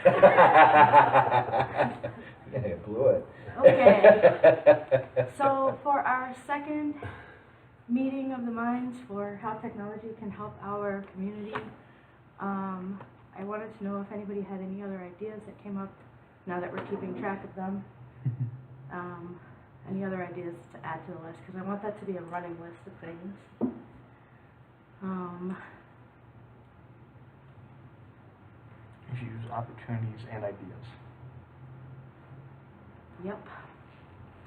Yeah, you blew it. Okay. So for our second meeting of the minds for how technology can help our community, I wanted to know if anybody had any other ideas that came up now that we're keeping track of them. Any other ideas to add to the list? Because I want that to be a running list of things. Use opportunities and ideas. Yep.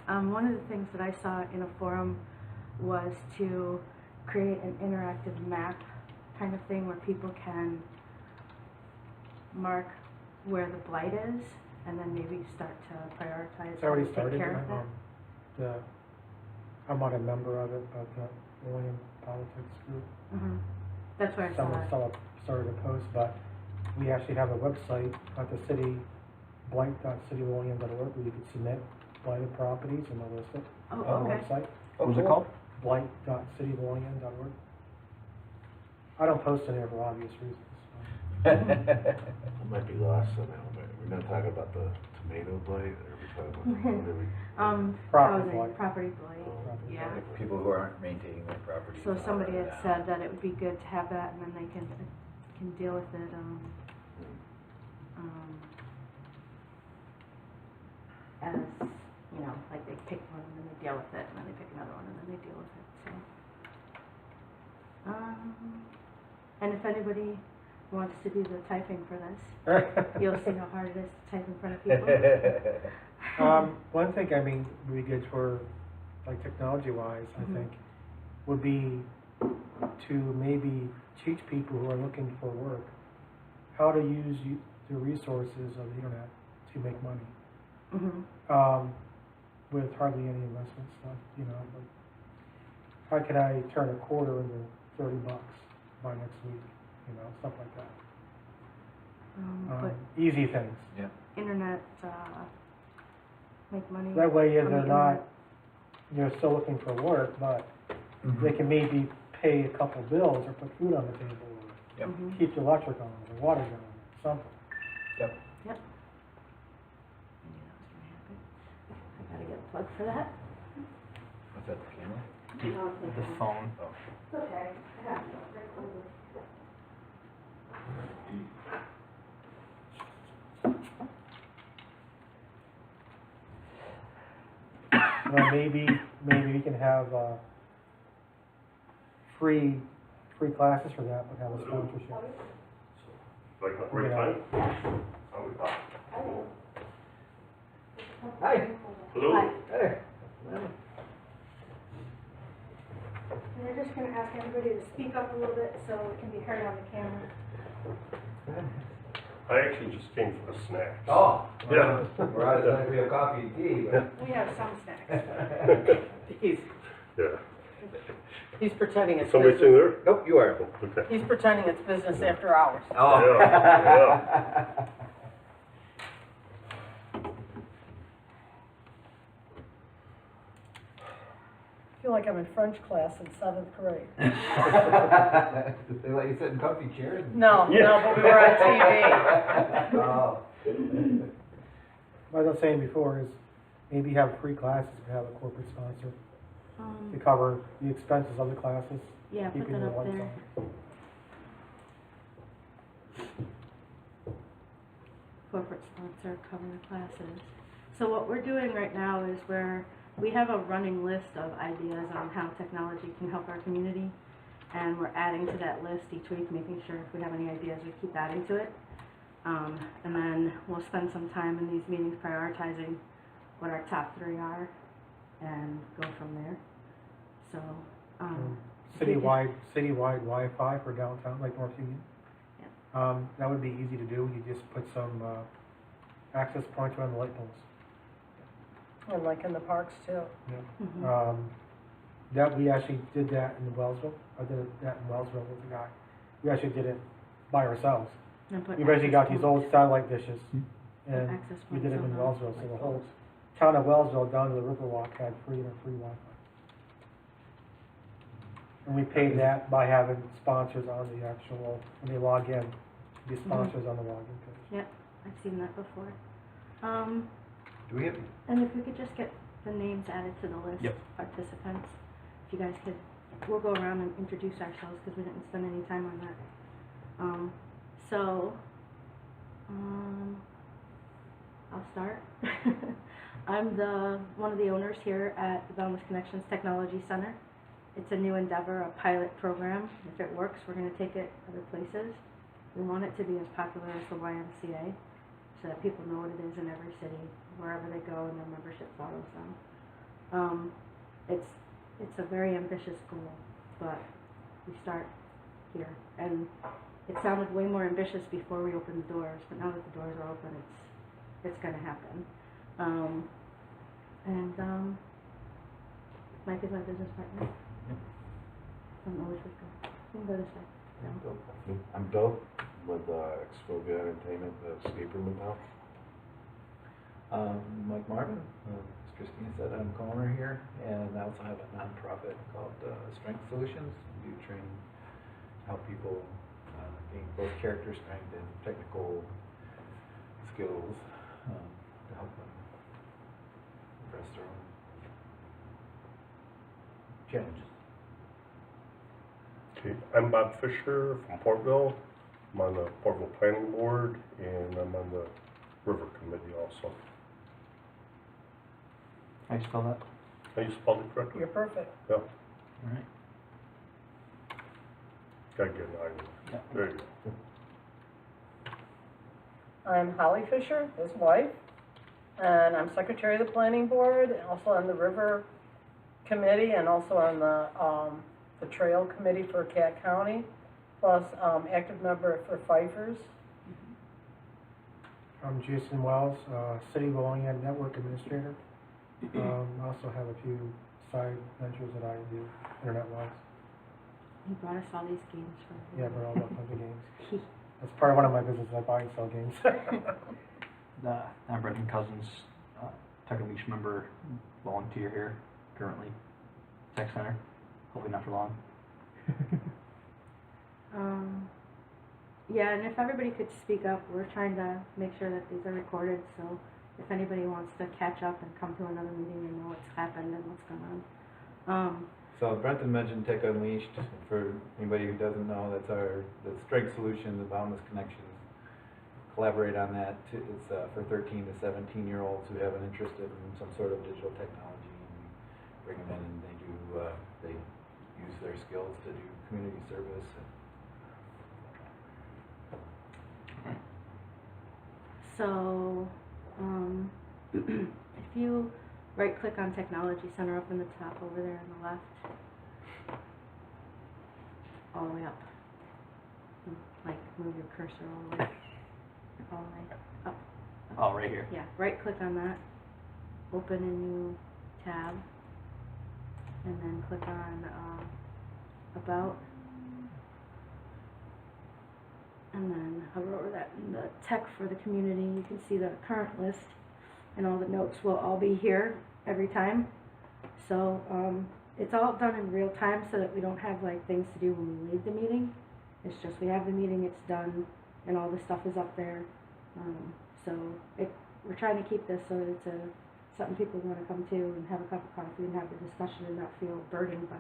One of the things that I saw in a forum was to create an interactive map kind of thing where people can mark where the blight is and then maybe start to prioritize It's how to already take started. care of it. I'm not a member of it, but the Olean politics group. That's where I saw Someone it. started a post, but we actually have a website at the city, blight.cityolean.org, where you can submit blighted properties and they'll list it Oh, on the okay. website. Oh, What was it cool. called? blight.cityolean.org. I don't post any for obvious reasons. It might be lost somehow, but we're not talking about the tomato blight, or we're talking about whatever. Property Housing, blight. property blight, Property yeah. blight. People who aren't maintaining their property. So somebody had said that it would be good to have that, and then they can deal with it. As you know, like they pick one and then they deal with it, and then they pick another one and then they deal with it. So, and if anybody wants to do the typing for this, you'll see how hard it is to type in front of people. One thing, I mean, would be good for, like, technology-wise, I think, would be to maybe teach people who are looking for work how to use the resources of the internet to make money. With hardly any investment stuff, you know, like, how can I turn a quarter into $30 by next week, you know, stuff like that. But Easy things. Yeah. internet, make money. That way, on the they're not, you're still looking for work, but they can maybe pay a couple bills or put food on the table, or Yep. keep the electric on, or water on, or something. Yep. Yep. I knew that was gonna happen. I gotta get a plug for that. What's that, the camera? The phone. Oh. It's okay. I have it right over. Well, maybe we can have free classes for that, but have a sponsorship. Like, You know. Hi. Hello? Hi. There. And we're just gonna ask everybody to speak up a little bit so it can be heard on the camera. I actually just came for the snacks. Oh. Yeah. We're out of time. We have coffee and tea, but. We have some snacks. Yeah. He's pretending it's Somebody sitting business. there? Nope, you are. Okay. He's pretending it's business after hours. Oh. Yeah. I feel like I'm in French class in 7th grade. They let you sit in comfy chairs? No, but we were on TV. Oh. Like I was saying before, is maybe have free classes, but have a corporate sponsor to cover the expenses of the classes. Yeah, put keeping that the up lights there. on. Corporate sponsor, cover the classes. So what we're doing right now is we have a running list of ideas on how technology can help our community, and we're adding to that list each week, making sure if we have any ideas, we keep adding to it. And then we'll spend some time in these meetings prioritizing what our top 3 are and go from there. So, Citywide Wi-Fi for downtown, like North Union. Yeah. That would be easy to do. You just put some access points around the light poles. And like in the parks too. Yeah. That we actually did that in Wellsville. I did that in Wellsville with a guy. We actually did it by ourselves. We basically got these old satellite dishes, and access we did it points in on Wellsville. So light the whole poles. town of Wellsville down to the Riverwalk had free Wi-Fi. And we paid that by having sponsors on the actual, when they log in, be sponsors on the login page. Yep. I've seen that before. Do we have, And if we could just get the names added to the list, Yep. participants, if you guys could, we'll go around and introduce ourselves because we didn't spend any time on that. So, I'll start. I'm one of the owners here at the Boundless Connections Technology Center. It's a new endeavor, a pilot program. If it works, we're going to take it other places. We want it to be as popular as the YMCA, so that people know what it is in every city, wherever they go, and their membership follows them. It's a very ambitious goal, but we start here. And it sounded way more ambitious before we opened the doors, but now that the doors are open, it's going to happen. Mike is my business partner. I don't know which way to go. You can go this way. No. I'm Bill with Expovia Entertainment, the escape room in town. Mike Marvin, as Christine said, I'm co-owner here, and I also have a nonprofit called Strength Solutions. We do training, help people gain both character strength and technical skills to help them address their own challenges. Okay, I'm Bob Fisher from Portville. I'm on the Portville Planning Board, and I'm on the River Committee also. How you spell that? Are you spelled it correctly? You're perfect. Yeah, All right. gotta get an eye on it. Yeah. There you go. I'm Holly Fisher, his wife, and I'm secretary of the planning board, and also on the river committee, and also on the trail committee for Cat County, plus active member for Fifers. I'm Jason Wells, City of Olean Network Administrator. I also have a few side ventures that I do, internet-wise. He brought us all these games for Yeah, but all kinds of games. That's part of one of my businesses, I buy and sell games. I'm Brendan Cousins, Tech Unleashed member, volunteer here currently. Tech Center, hopefully not for long. Yeah, and if everybody could speak up, we're trying to make sure that these are recorded, so if anybody wants to catch up and come to another meeting and know what's happened and what's going on. So Brenton mentioned Tech Unleashed. For anybody who doesn't know, that's the Strength Solution, the Boundless Connections. Collaborate on that. It's for 13 to 17-year-olds who have an interest in some sort of digital technology. And we bring them in, and they use their skills to do community service. So, if you right-click on Technology Center up in the top over there on the left, all the way up, and, like move your cursor all the way up. Oh, right here. Yeah, right-click on that, open a new tab, and then click on About, and then hover over that in the tech for the community. You can see the current list, and all the notes will all be here every time. So it's all done in real time so that we don't have like things to do when we leave the meeting. It's just we have the meeting, it's done, and all the stuff is up there. So we're trying to keep this so that it's something people want to come to and have a cup of coffee and have the discussion and not feel burdened by.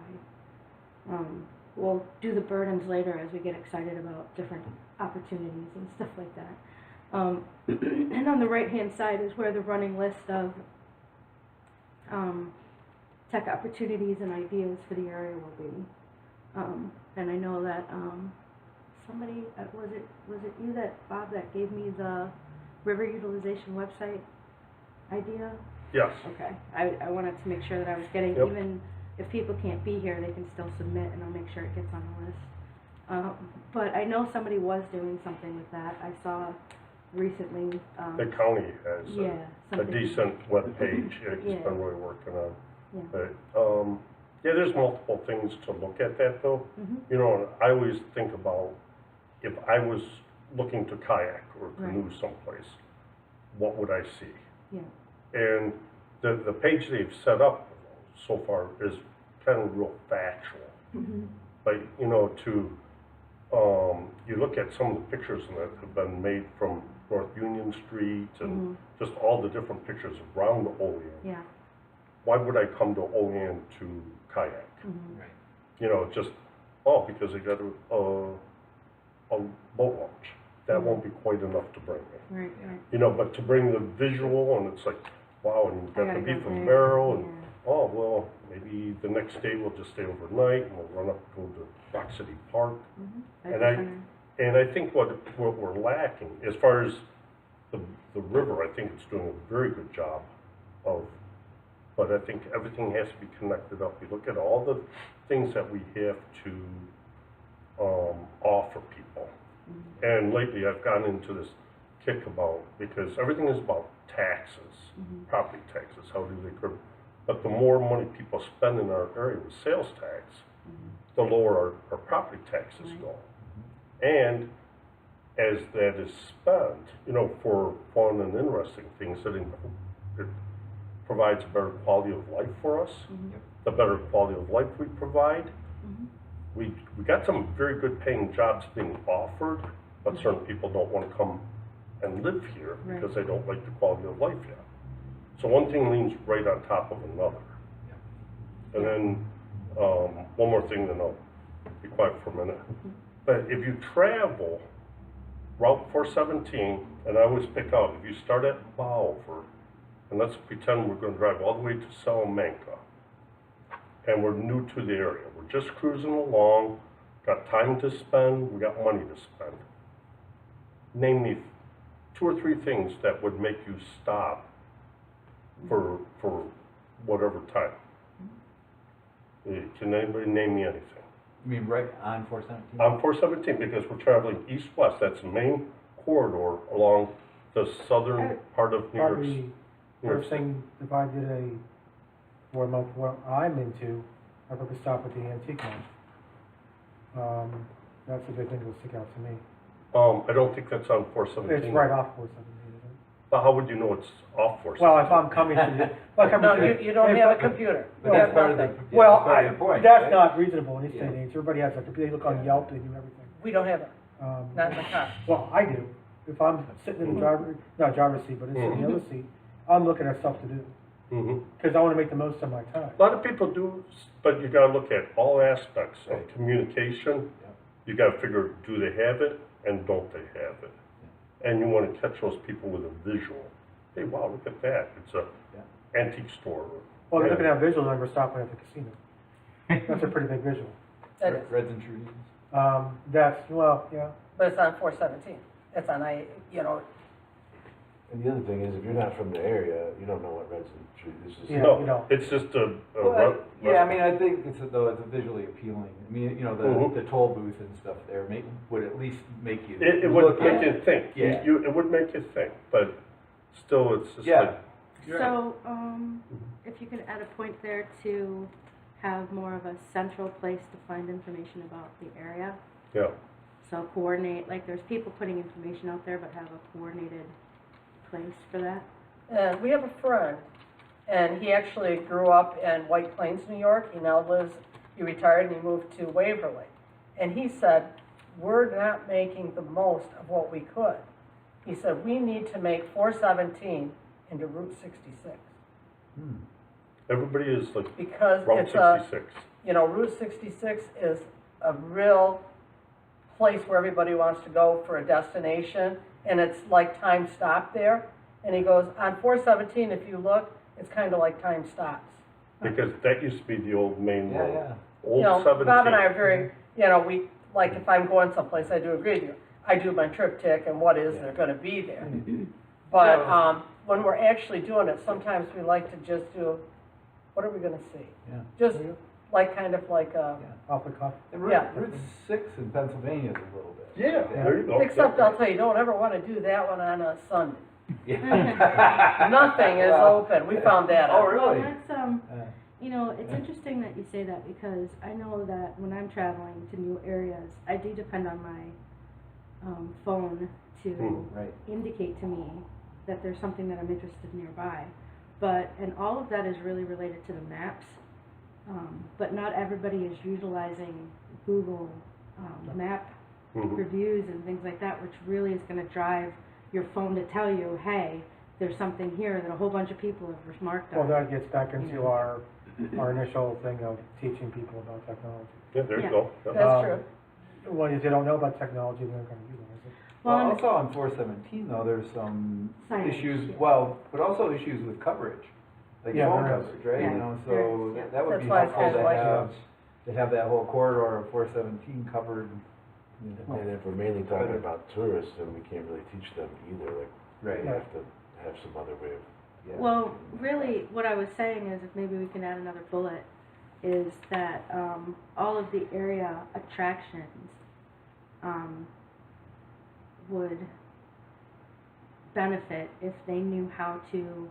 We'll do the burdens later as we get excited about different opportunities and stuff like that. And on the right-hand side is where the running list of tech opportunities and ideas for the area will be. And I know that somebody, was it you Bob, that gave me the river utilization website idea? Yes. Okay, I wanted to make sure that I was getting, Yep. even if people can't be here, they can still submit, and I'll make sure it gets on the list. But I know somebody was doing something with that. I saw recently. The county has Yeah, a something. decent web page it's Yeah. been really working on. Yeah. But, yeah, there's multiple things to look at that though. Mhm. You know, I always think about if I was looking to kayak or canoe Right. someplace, what would I see? Yeah. And the page they've set up so far is kind of real factual. Mhm. But, you know, to you look at some of the pictures that have been made from North Union Street and just all the different pictures around Olean. Yeah. Why would I come to Olean to kayak? Mm-hmm. Right. You know, just, because they got a boat launch. That won't be quite enough to bring me. Right, right. You know, but to bring the visual, and it's like, wow, and you've got I the gotta beef go and there. barrel, and, Yeah. oh, well, maybe the next day we'll just stay overnight, and we'll run up, go to Rock City Park. Mm-hmm. And I think what we're lacking, as far as the river, I think it's doing a very good job of, but I think everything has to be connected up. You look at all the things that we have to offer people. And lately I've gotten into this kick about, because everything is about taxes, property taxes, how do they curb? But the more money people spend in our area with sales tax, the lower our property taxes go. And as that is spent, you know, for fun and interesting things, it provides a better quality of life for us. The better quality of life we provide. We got some very good paying jobs being offered, but certain people don't want to come and live here because they don't like the quality of life yet. So one thing leans right on top of another. And then one more thing, then I'll be quiet for a minute. But if you travel Route 417, and I always pick out, if you start at Bolivar, and let's pretend we're going to drive all the way to Salamanca, and we're new to the area, we're just cruising along, got time to spend, we got money to spend. Name me 2 or 3 things that would make you stop for whatever time. Can anybody name me anything? You mean right on 417? On 417, because we're traveling east-west, that's the main corridor along the southern part of New York. Probably, first thing, if I did a 4-month, what I'm into, I'd probably stop at the antique mall. That's a big thing that will stick out to me. I don't think that's on 417. It's right off 417, isn't it? But how would you know it's off 417? Well, if I'm coming to the, like I'm. No, you don't have a computer. But You that's have part of the, nothing. yeah, Well, that's part of the point, that's right? not reasonable in this day and Yeah. age. Everybody has a computer, they look on Yelp, they do everything. We don't have it, not in the car. Well, I do. If I'm sitting in the not driver's seat, but it's in the other seat, I'm looking at stuff to do. Because I want to make the most of my time. A lot of people do, but you got to look at all aspects of communication. You got to figure, do they have it and don't they have it? And you want to catch those people with a visual. Hey, wow, look at that. It's a antique store. Well, they're looking at visuals and we're stopping at the casino. That's a pretty big visual. That is, Reds and trees. That's, well, yeah. but it's on 417. It's on, And the other thing is, if you're not from the area, you don't know what Red's and Tree, this is. Yeah, you No, know. it's just a Well, yeah, I mean, I think it's visually appealing. I mean, you know, the toll booth and stuff there would at least make you it would look make at you think. Yeah. It would make you think, but still, it's just Yeah. like, So, if you could add a point there to have more of a central place to find information about the area. yeah. So coordinate, like there's people putting information out there, but have a coordinated place for that. and we have a friend, and he actually grew up in White Plains, New York. He retired and he moved to Waverly. And he said, we're not making the most of what we could. He said, we need to make 417 into Route 66. Everybody is like Because Route it's a, 66. you know, Route 66 is a real place where everybody wants to go for a destination, and it's like time stop there. And he goes, on 417, if you look, it's kind of like time stops. Because that used to be the old main road. Yeah. You Old know, 17. Bob and I are very, you know, like if I'm going someplace, I do agree with you. I do my triptych and what is there gonna be there. But, when we're actually doing it, sometimes we like to just do, what are we gonna see? Yeah. Just like, kind of like a, Off the cuff. And Yeah. Route 6 in Pennsylvania is a little bit. Yeah, there you go. except I'll tell you, don't ever wanna do that one on a Sunday. Yeah. Nothing is Well, open, we found that Oh, out. really? That's, you know, it's interesting that you say that because I know that when I'm traveling to new areas, I do depend on my phone to Right. indicate to me that there's something that I'm interested nearby. And all of that is really related to the maps, but not everybody is utilizing Google Map reviews and things like that, which really is gonna drive your phone to tell you, hey, there's something here that a whole bunch of people have remarked Well, on. that gets back You into know. our initial thing of teaching people about technology. Yeah, there you Yeah. go. Yeah. That's true. Well, if they don't know about technology, they're not gonna utilize it. Well, Well, also on 417 though, there's some Signage, issues, yeah. well, but also issues with coverage. Like Yeah, phone there is. coverage, right? Yeah, You know, there so is, yeah. that would That's be why it's helpful kind to of like- have that whole corridor of 417 covered. You know. And if we're mainly talking about tourists, then we can't really teach them either, like, Right. we have to have some other way of. Yeah. Well, really, what I was saying is, if maybe we can add another bullet, is that all of the area attractions would benefit if they knew how to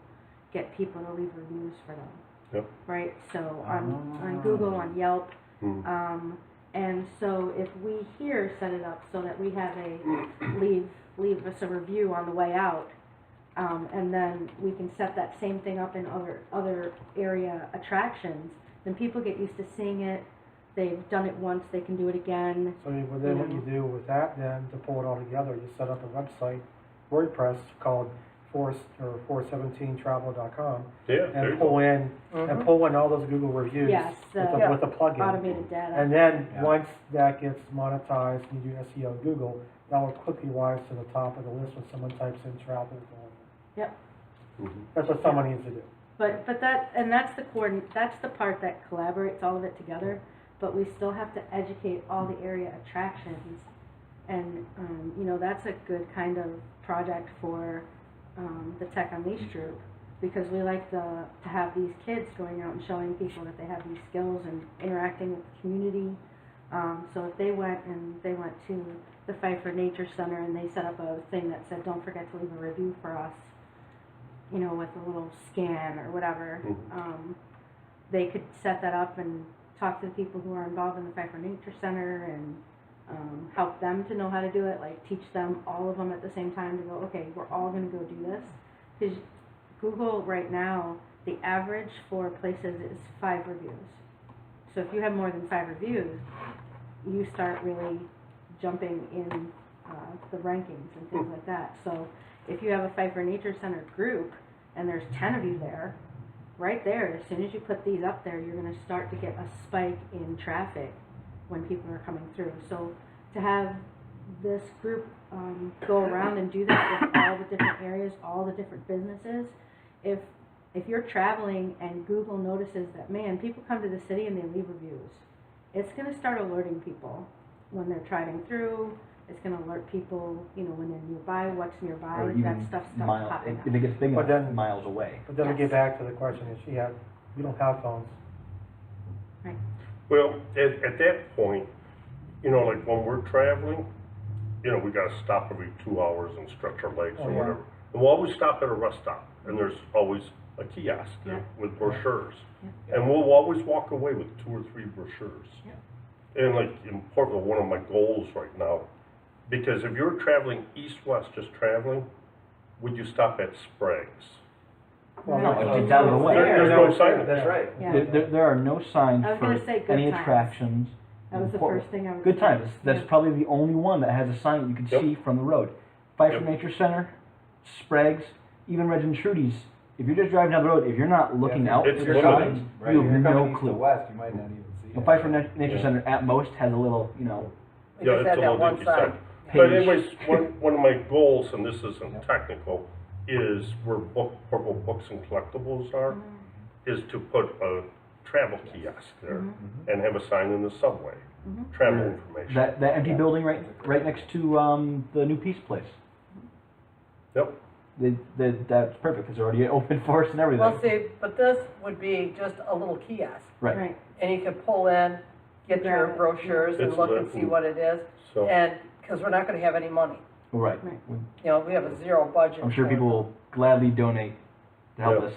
get people to leave reviews for them. Yep. Right? So on Google, on Yelp, Mhm. and so if we here set it up so that we have a leave us a review on the way out, and then we can set that same thing up in other area attractions, then people get used to seeing it. They've done it once, they can do it again. So then what you do with that then, to pull it all together, you set up a website, WordPress, called 417travel.com, Yeah, there you and go. Mhm. pull in all those Google reviews Yes, with a plugin. automated data. And then, Yeah. once that gets monetized and you do SEO on Google, that will quickly rise to the top of the list when someone types in travel. Yep. Mhm. That's what someone needs to do. But that's the part that collaborates all of it together, but we still have to educate all the area attractions. And, you know, that's a good kind of project for the Tech Unleashed group, because we like to have these kids going out and showing people that they have these skills and interacting with the community. So if they went to the Pfeiffer Nature Center and they set up a thing that said, don't forget to leave a review for us, you know, with a little scan or whatever, they could set that up and talk to the people who are involved in the Pfeiffer Nature Center and help them to know how to do it, like teach them, all of them at the same time, to go, okay, we're all going to go do this. Because Google right now, the average for places is 5 reviews. So if you have more than 5 reviews, you start really jumping in the rankings and things like that. So if you have a Pfeiffer Nature Center group and there's 10 of you there, right there, as soon as you put these up there, you're going to start to get a spike in traffic when people are coming through. So to have this group go around and do that with all the different areas, all the different businesses, if you're traveling and Google notices that, man, people come to the city and they leave reviews, it's going to start alerting people when they're driving through. It's going to alert people, you know, when they're nearby, what's nearby, Or that even stuff starts popping up. if it gets big But enough, then- miles away. But then we Yes. get back to the question that we don't have phones. Well, at that point, you know, like when we're traveling, you know, we gotta stop every 2 hours and stretch our legs Oh, or yeah. whatever. And we'll always stop at a rest stop, and there's always a kiosk there Yeah. with brochures. Yeah. And we'll always walk away with 2 or 3 brochures. Yeah. And like in Portland, one of my goals right now, because if you're traveling east-west, just traveling, would you stop at Sprague's? Well, No, No, it's out of the way. There's no sign. That's right. Yeah. There are no signs I was for gonna say good any times. attractions. That was the Portland. first thing I was Good saying. times. That's Yeah. probably the only one that has a sign that you can Yep. see from the road. Pfeiffer Yep. Nature Center, Sprague's, even Reg and Trudy's. If you're just driving down the road, if you're not looking Yeah, out it's for the limited. signs, Right, you if have you're no coming east to clue. west, you might not even see The it. Pfeiffer Nature Yeah. Center at most has a little, you know, We Yeah, just it's had a that little one dinky sign. sign. But page. anyways, one of my goals, and this isn't Yep. technical, is where Purple Books and Collectibles are, is to put a travel kiosk there Mhm. and have a sign in the subway, Mhm. travel Sure. information. that empty building right next to the new Peace Place. Yep, That's perfect because they're already open for us and everything. Well, see, but this would be just a little kiosk, Right. Right. and you could pull in, get your Grab it. brochures and It's look and lit see and- what it is, so, and, because we're not gonna have any money. Right. Right. You know, we have a 0 budget. I'm sure for it. people will gladly donate to help Yeah. us.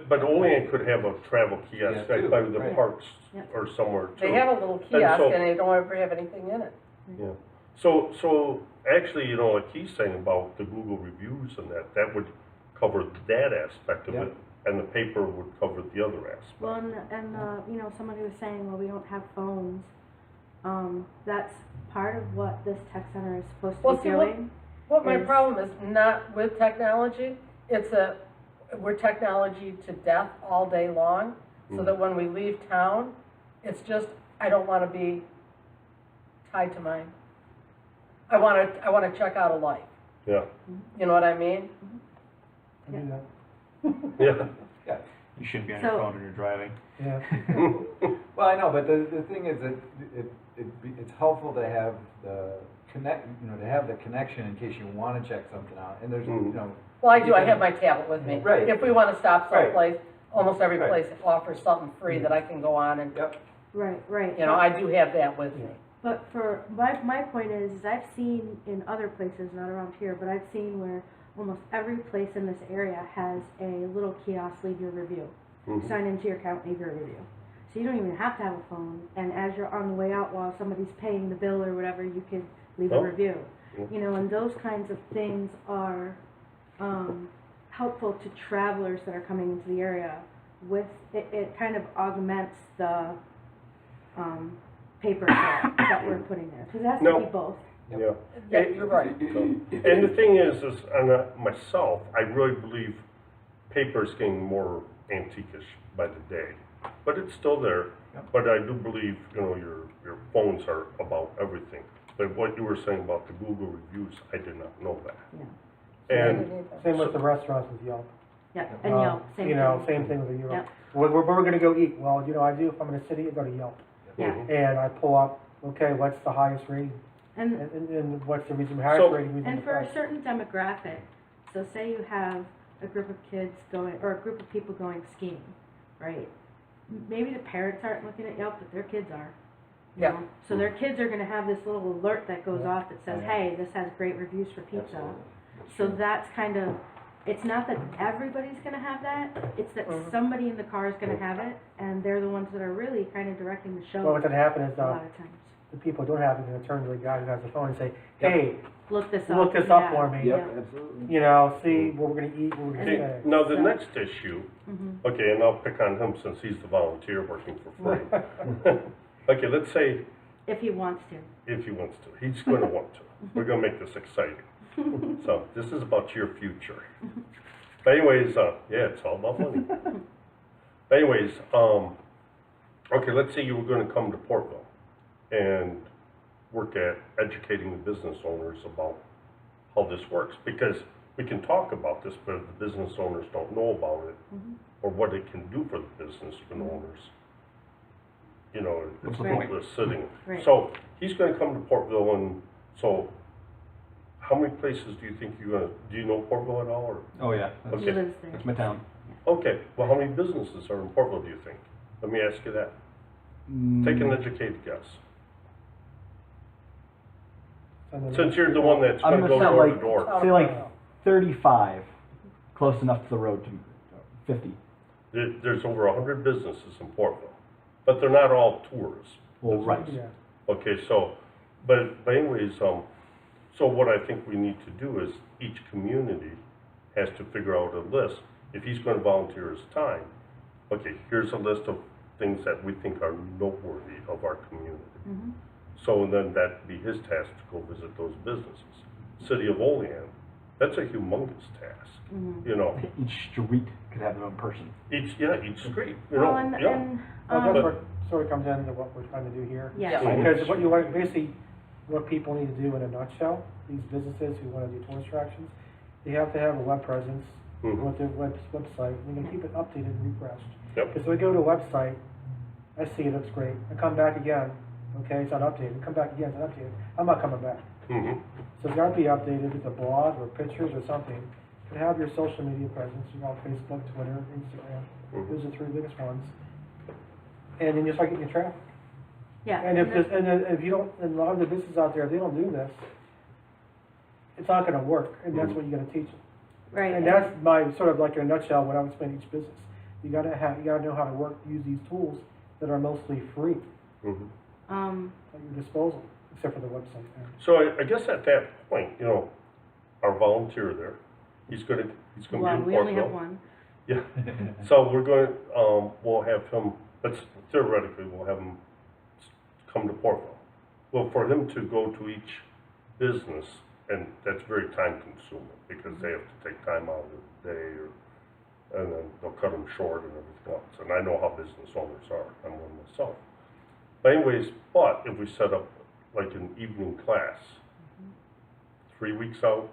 but Olean could have a travel kiosk Yeah, right too, by the right. parks Yeah. or somewhere too. They have a little kiosk so- and they don't ever have anything in it. Yeah, so actually, you know, like he's saying about the Google reviews and that would cover that aspect of Yeah. it, and the paper would cover the other aspect. Well, and you know, somebody was saying, well, we don't have phones. That's part of what this tech center is supposed to Well, be see, doing. What my is- problem is not with technology, we're technology to death all day long, so that when we leave town, it's just, I don't wanna be tied to mine. I wanna check out of life, Yeah, you know what I mean? I do that. yeah. You shouldn't be on So- your phone when you're driving. Yeah. Well, I know, but the thing is that it's helpful to have the to have the connection in case you wanna check something out, and there's, Well, I do, I have my tablet with me. Right. If we wanna stop Right. someplace, almost every Right. place offers something free that I can go on and, Yep. Right. you know, I do have that with me. But for, my point is I've seen in other places, not around here, but I've seen where almost every place in this area has a little kiosk, leave your review. Mhm. Sign into your account, leave your review. So you don't even have to have a phone, and as you're on the way out while somebody's paying the bill or whatever, you could leave Oh. a review. Yeah. You know, and those kinds of things are, helpful to travelers that are coming into the area. It kind of augments the, paper trail that we're putting there, because it has to No. be both. Yeah. Yeah, you're right. And the thing is on myself, I really believe paper is getting more antiquish by the day, but it's still there. Yep. But I do believe, your phones are about everything. But what you were saying about the Google reviews, I did not know that. Yeah. And Same with the restaurants with Yelp. Yeah, and Yelp, same thing. You know, same thing with Yelp. Yep. Where we're gonna go eat? Well, I do, if I'm in a city, I go to Yelp. Yeah. And I pull up, okay, what's the highest rating? And, And what's the reason, highest So- rating, reason and for a price? certain demographic, so say you have a group of kids going, or a group of people going skiing, right? Maybe the parents aren't looking at Yelp, but their kids are. you Yeah. know? So their kids are gonna have this little alert that goes off that says, hey, this has great reviews for pizza. So that's kind of, it's not that everybody's gonna have that, it's that somebody in the car is gonna have it, and they're the ones that are really kind of directing the show Well, what's gonna happen is, a lot of times. the people who don't have it, are gonna turn to the guy who has the phone and say, hey, Look this up. look this up yeah, for me. yeah. absolutely. See what we're gonna eat, what we're gonna see, say. now the So- next issue, Mhm. okay, and I'll pick on him since he's the volunteer working for free. Okay, let's say If he wants to. if he wants to, he's going to want to. We're going to make this exciting. So this is about your future. But anyways, yeah, it's all about money. But anyways, okay, let's say you were going to come to Portville and work at educating the business owners about how this works, because we can talk about this, but if the business owners don't know about it or what it can do for the business owners, it's What's the Right. hopeless sitting. Right. So he's going to come to Portville, and so how many places do you think do you know Portville at all? Or? Oh, yeah. He Okay. lives there. That's my town. Okay, well, how many businesses are in Portville, do you think? Let me ask you that. Take an educated guess. Since you're the one that's I'm going to go gonna say door to like- door. Say like 35, close enough to the road to 50. There's over 100 businesses in Portville, but they're not all tourists. Well, right. Yeah. Okay, so, but anyways, so what I think we need to do is each community has to figure out a list. If he's going to volunteer his time, okay, here's a list of things that we think are noteworthy of our community. Mhm. So then that'd be his task to go visit those businesses. City of Olean, that's a humongous task, Each street could have their own person. each street, Well, and, yeah. and, Well, um, that's what sort of comes into what we're trying to do here. yeah. Yeah. Because what you want, basically, what people need to do in a nutshell, these businesses who wanna do tourist attractions, they have to have a web presence Mhm. with their website, and they're gonna keep it updated and refreshed. Yep. Because when I go to a website, I see it looks great, I come back again, okay, it's not updated, come back again, it's not updated, I'm not coming back. Mhm. So it's gotta be updated with a blog or pictures or something, and have your social media presence, Facebook, Twitter, Instagram, Mhm. those are the three biggest ones. And then you start getting your traffic. Yeah. And if you don't, and a lot of the businesses out there, if they don't do this, it's not gonna work, and that's what you gotta teach them. Right. And that's my, sort of like in a nutshell, what I would explain each business. You gotta know how to use these tools that are mostly free Mhm. at your disposal, except for the website. So I guess at that point, our volunteer there, he's gonna be in One, we only have Portville. one. Yeah, so we're going, we'll have him, let's theoretically, we'll have him come to Portville. Well, for him to go to each business, and that's very time consuming, because they have to take time out of the day, and then they'll cut them short and everything else. And I know how business owners are, I'm one myself. But anyways, but if we set up like an evening class, 3 weeks out,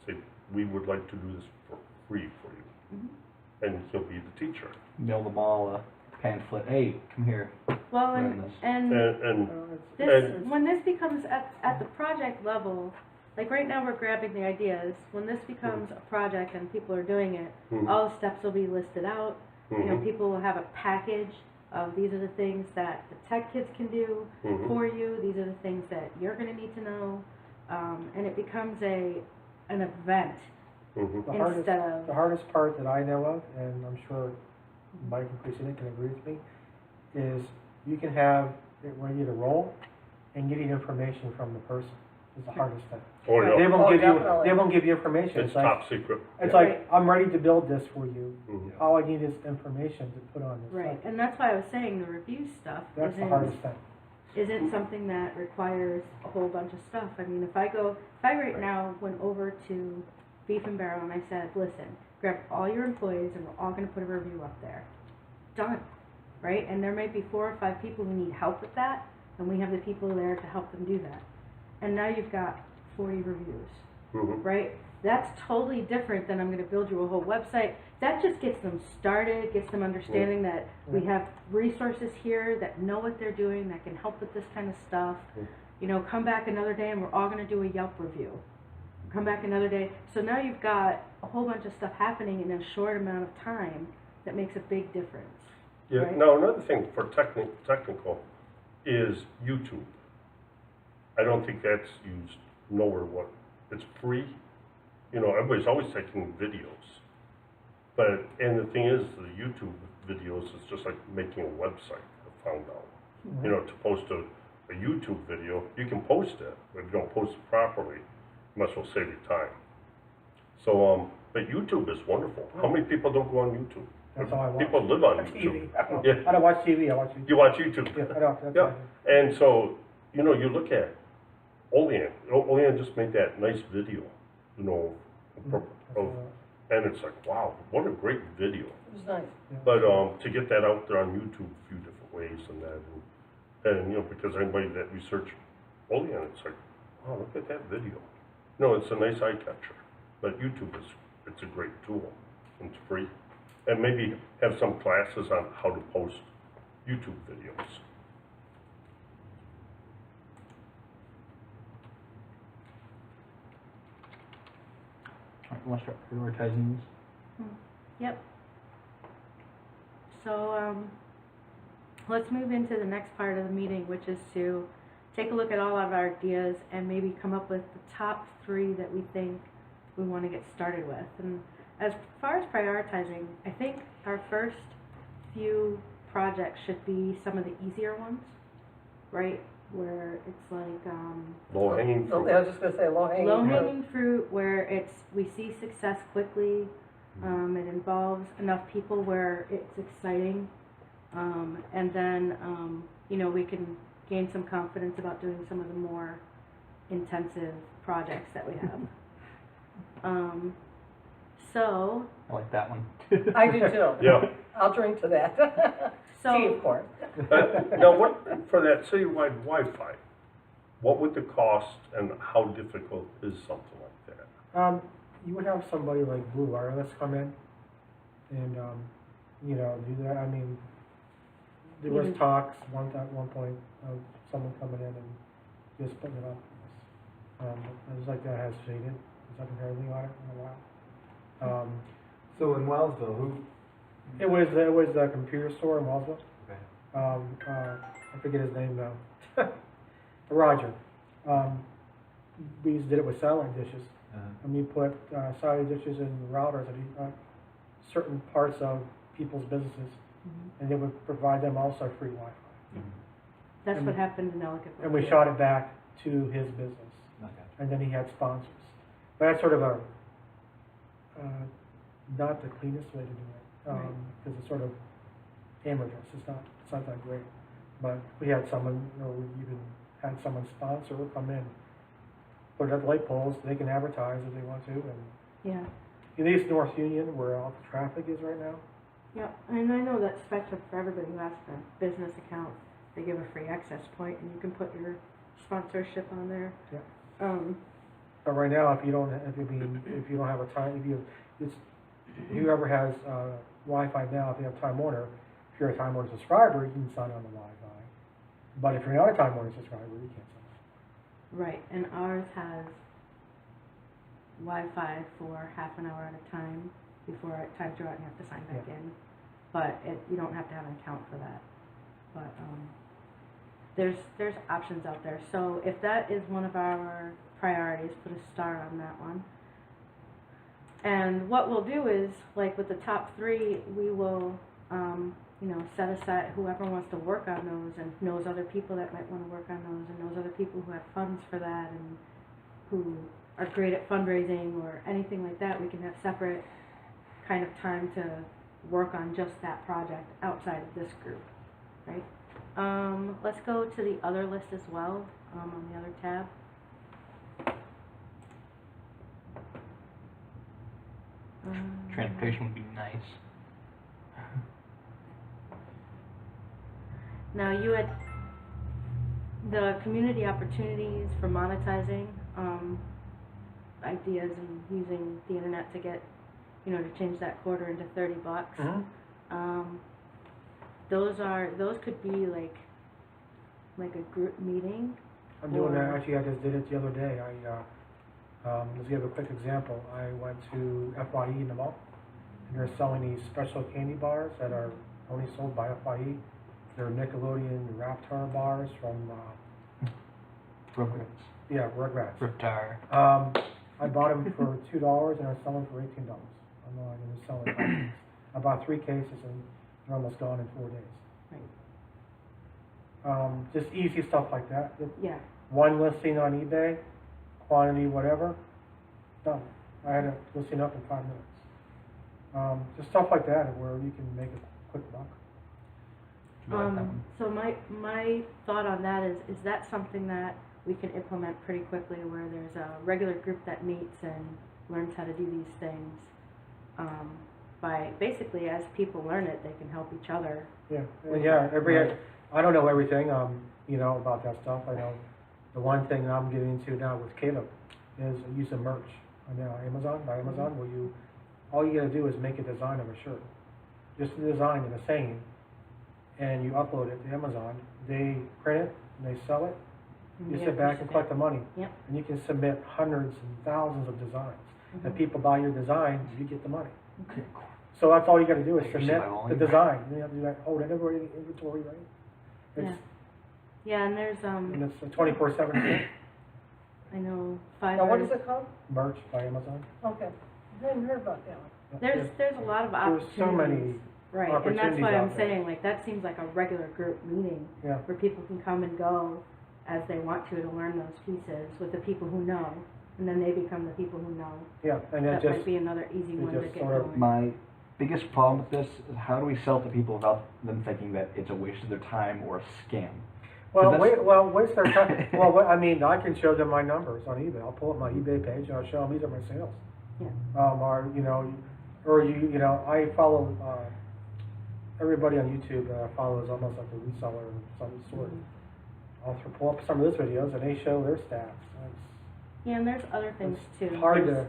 say, we would like to do this for free for you. And he'll be the teacher. Mail them all a pamphlet, hey, come here. Well, learn this. when this becomes at the project level, like right now we're grabbing the ideas. When this becomes a project and people are doing it, all the steps will be listed out. You know, people will have a package of these are the things that the tech kids can do for you. These are the things that you're going to need to know, and it becomes an event instead of The hardest part that I know of, and I'm sure Mike and Christina can agree with me, is you can have it ready to roll and getting information from the person is the hardest thing. Oh, They yeah. won't give you information. It's like, top secret. it's like, I'm ready to build this for you. All I need is information to put on this. right, site. and that's why I was saying the review stuff That's the hardest thing. isn't something that requires a whole bunch of stuff. I mean, if I right now went over to Beef and Barrel and I said, listen, grab all your employees and we're all going to put a review up there. Done, right? And there might be 4 or 5 people who need help with that, and we have the people there to help them do that. And now you've got 40 reviews, right? That's totally different than I'm going to build you a whole website. That just gets them started, gets them understanding that we have resources here that know what they're doing, that can help with this kind of stuff. You know, come back another day and we're all going to do a Yelp review. Come back another day. So now you've got a whole bunch of stuff happening in a short amount of time that makes a big difference. Yeah. Right? Now, another thing for technical is YouTube. I don't think that's used nowhere. It's free. You know, everybody's always taking videos. And the thing is, the YouTube videos is just like making a website, I found out. You know, to post a YouTube video, you can post it, but if you don't post it properly, you must as well save your time. So, but YouTube is wonderful. How many people don't go on YouTube? That's all I watch. People live on TV. YouTube. Yeah. I don't watch TV, I watch YouTube. You watch YouTube. Yeah, I don't. That's Yeah. what I do. And so, you know, you look at Olean. Olean just made that nice video, you know, and it's like, wow, what a great video. It was nice. But to get that out there on YouTube a few different ways and that, and you know, because anybody that research Olean, it's like, wow, look at that video. No, it's a nice eye catcher. But YouTube it's a great tool. It's free. And maybe have some classes on how to post YouTube videos. Alright, let's start prioritizing these. Yep. So let's move into the next part of the meeting, which is to take a look at all of our ideas and maybe come up with the top 3 that we think we want to get started with. And as far as prioritizing, I think our first few projects should be some of the easier ones, right? Where it's like Low-hanging fruit. I was just gonna say low-hanging fruit. low-hanging fruit, where we see success quickly. It involves enough people where it's exciting, and then you know, we can gain some confidence about doing some of the more intensive projects that we have. So I like that one. I do too. Yeah. I'll drink to that. So- Tea, of course. Now, what for that citywide Wi-Fi? What would the cost and how difficult is something like that? You would have somebody like Blue Wireless come in and, you know, do that. I mean, there was talks at one point of someone coming in and just putting it up. It was like that has faded. I haven't heard anything about it in a while. So in Wellsville, who? It was the computer store in Wellsville. Okay. I forget his name now. Roger. We did it with satellite dishes. And we put satellite dishes in routers at certain parts of people's businesses, and they would provide them also free Wi-Fi. that's what happened in Ellicott. And we shot it back to his business, and then he had sponsors. But that's sort of a not the cleanest way to do it, because it's sort of amateurish. It's not that great. But we had someone, you know, we even had someone sponsor or come in, put up light poles, they can advertise if they want to, and Yeah. at least North Union, where all the traffic is right now. Yeah, and I know that's Spectrum for everybody who has a business account. They give a free access point, and you can put your sponsorship on there. Yeah. But right now, if you don't have a time, whoever has Wi-Fi now, if you have Time Warner, if you're a Time Warner subscriber, you can sign on the Wi-Fi. But if you're not a Time Warner subscriber, you can't sign. Right, and ours has Wi-Fi for half an hour at a time before it times you out and you have to sign back in. But you don't have to have an account for that. But there's options out there. So if that is one of our priorities, put a star on that one. And what we'll do is, like with the top 3, we will, set aside whoever wants to work on those and knows other people that might want to work on those and knows other people who have funds for that and who are great at fundraising or anything like that. We can have separate kind of time to work on just that project outside of this group, right? Let's go to the other list as well, on the other tab. Transportation would be nice. Now you had the community opportunities for monetizing ideas and using the internet to get, to change that quarter into $30. Mm-hmm. Those could be like a group meeting. I'm doing that. Actually, I just did it the other day. Let's give a quick example. I went to FYE in the mall, and they're selling these special candy bars that are only sold by FYE. They're Nickelodeon Raptor bars from Rugrats. yeah, Rugrats. Riptar. I bought them for $2 and I sold them for $18. Online, and they're selling. I bought 3 cases and they're almost gone in 4 days. Right. Just easy stuff like that. Yeah. One listing on eBay, quantity, whatever, done. I had a listing up in 5 minutes. Just stuff like that where you can make a quick buck. So my thought on that is that something that we can implement pretty quickly, where there's a regular group that meets and learns how to do these things. By basically, as people learn it, they can help each other. Yeah, yeah. I don't know everything, about that stuff. I know the one thing I'm getting into now with Caleb is using merch on Amazon. By Amazon, where all you gotta do is make a design of a shirt, just a design and a saying, and you upload it to Amazon. They print it and they sell it. You sit back and collect the money. Yep. And you can submit hundreds and thousands of designs. Mm-hmm. And people buy your design, you get the money. Okay, cool. So that's all you got to do is Actually, submit my the volume. design. You have to do that. Oh, that inventory, right? It's, Yeah, and there's And it's a 24/7 I know Fiverr. Now, what is it called? merch by Amazon. Okay, I hadn't heard about that one. There's a lot of There's opportunities. so many Right, and that's opportunities why I'm out there. saying, like, that seems like a regular group meeting Yeah. where people can come and go as they want to learn those pieces with the people who know, and then they become the people who know. Yeah, and it That just might be another easy it one to just get sort of- going. My biggest problem with this is how do we sell to people without them thinking that it's a waste of their time or a scam? waste their time. I can show them my numbers on eBay. I'll pull up my eBay page and I'll show them these are my sales. Yeah. I follow everybody on YouTube that I follow is almost like a reseller of some sort. I'll pull up some of those videos and they show their stats. Yeah, and there's other things too. It's hard There's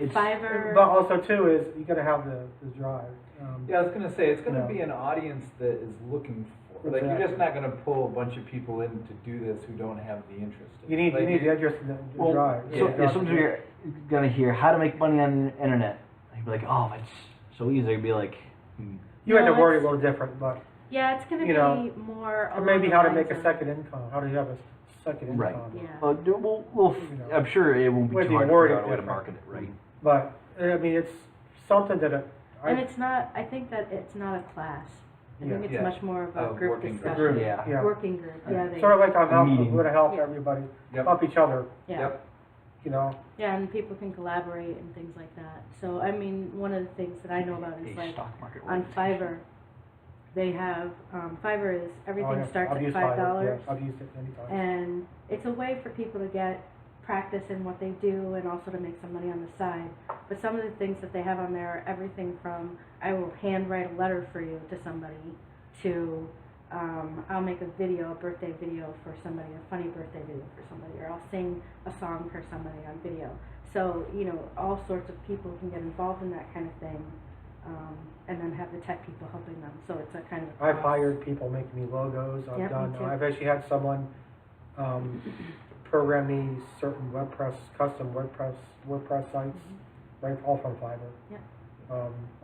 It's Fiverr. But also too is you got to have the drive. Yeah, I was gonna say, it's gonna No. be an audience that is looking for, like, you're Exactly. just not gonna pull a bunch of people in to do this who don't have the interest. You need Like, the interest in the well, drive. so Yeah. if somebody's gonna hear how to make money on the internet, you'd be like, oh, it's so easy. You'd be like, You have No, to word it it's- a little different, but Yeah, it's going to you be know, more or along maybe the how to lines make a of- second income. How do you have a second Right. income? Yeah. we'll You know. I'm sure it won't be With too the hard to wording figure out a way to different. market it, right? But it's something that And it's not, I think that it's not a class. I think it's Yeah. much more of a A group working group. discussion. Yeah. Working group, yeah. They, sort of like I'm meeting. going to help Yeah. everybody, Yep. help each other. yeah. Yep. You know, Yeah, and people can collaborate and things like that. So, I mean, one of the things that I know about is A like stock market on organization. Fiverr, they have, fiber is, everything starts I've at used $5. Fiverr, yeah, I've used it many times. And it's a way for people to get practice in what they do and also to make some money on the side. But some of the things that they have on there are everything from, I will handwrite a letter for you to somebody, to I'll make a video, a birthday video for somebody, a funny birthday video for somebody, or I'll sing a song for somebody on video. So, you know, all sorts of people can get involved in that kind of thing, and then have the tech people helping them. So it's a kind of I've hired people making me logos. Yeah, me too. I've actually had someone program me certain custom WordPress sites, right, all from Fiverr. Yeah.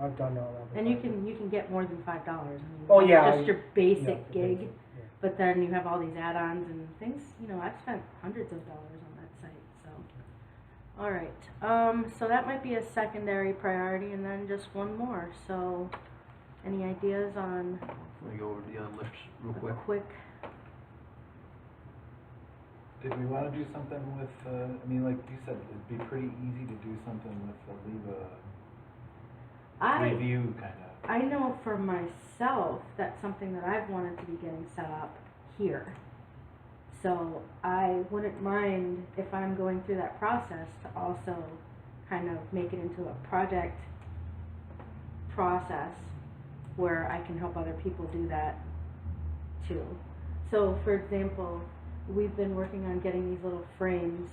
I've done all that. And you can get more than $5. I mean, Oh, yeah, just your basic yeah, the gig, basic, yeah. but then you have all these add-ons and things. You know, I've spent hundreds of dollars on that site. So, all right. So that might be a secondary priority, and then just one more. So, any ideas on Let me go over the other lists real a quick. quick? Did we wanna do something with, I mean, like you said, it'd be pretty easy to do something with leave a review kinda. I know for myself, that's something that I've wanted to be getting set up here. So I wouldn't mind if I'm going through that process to also kind of make it into a project process where I can help other people do that too. So for example, we've been working on getting these little frames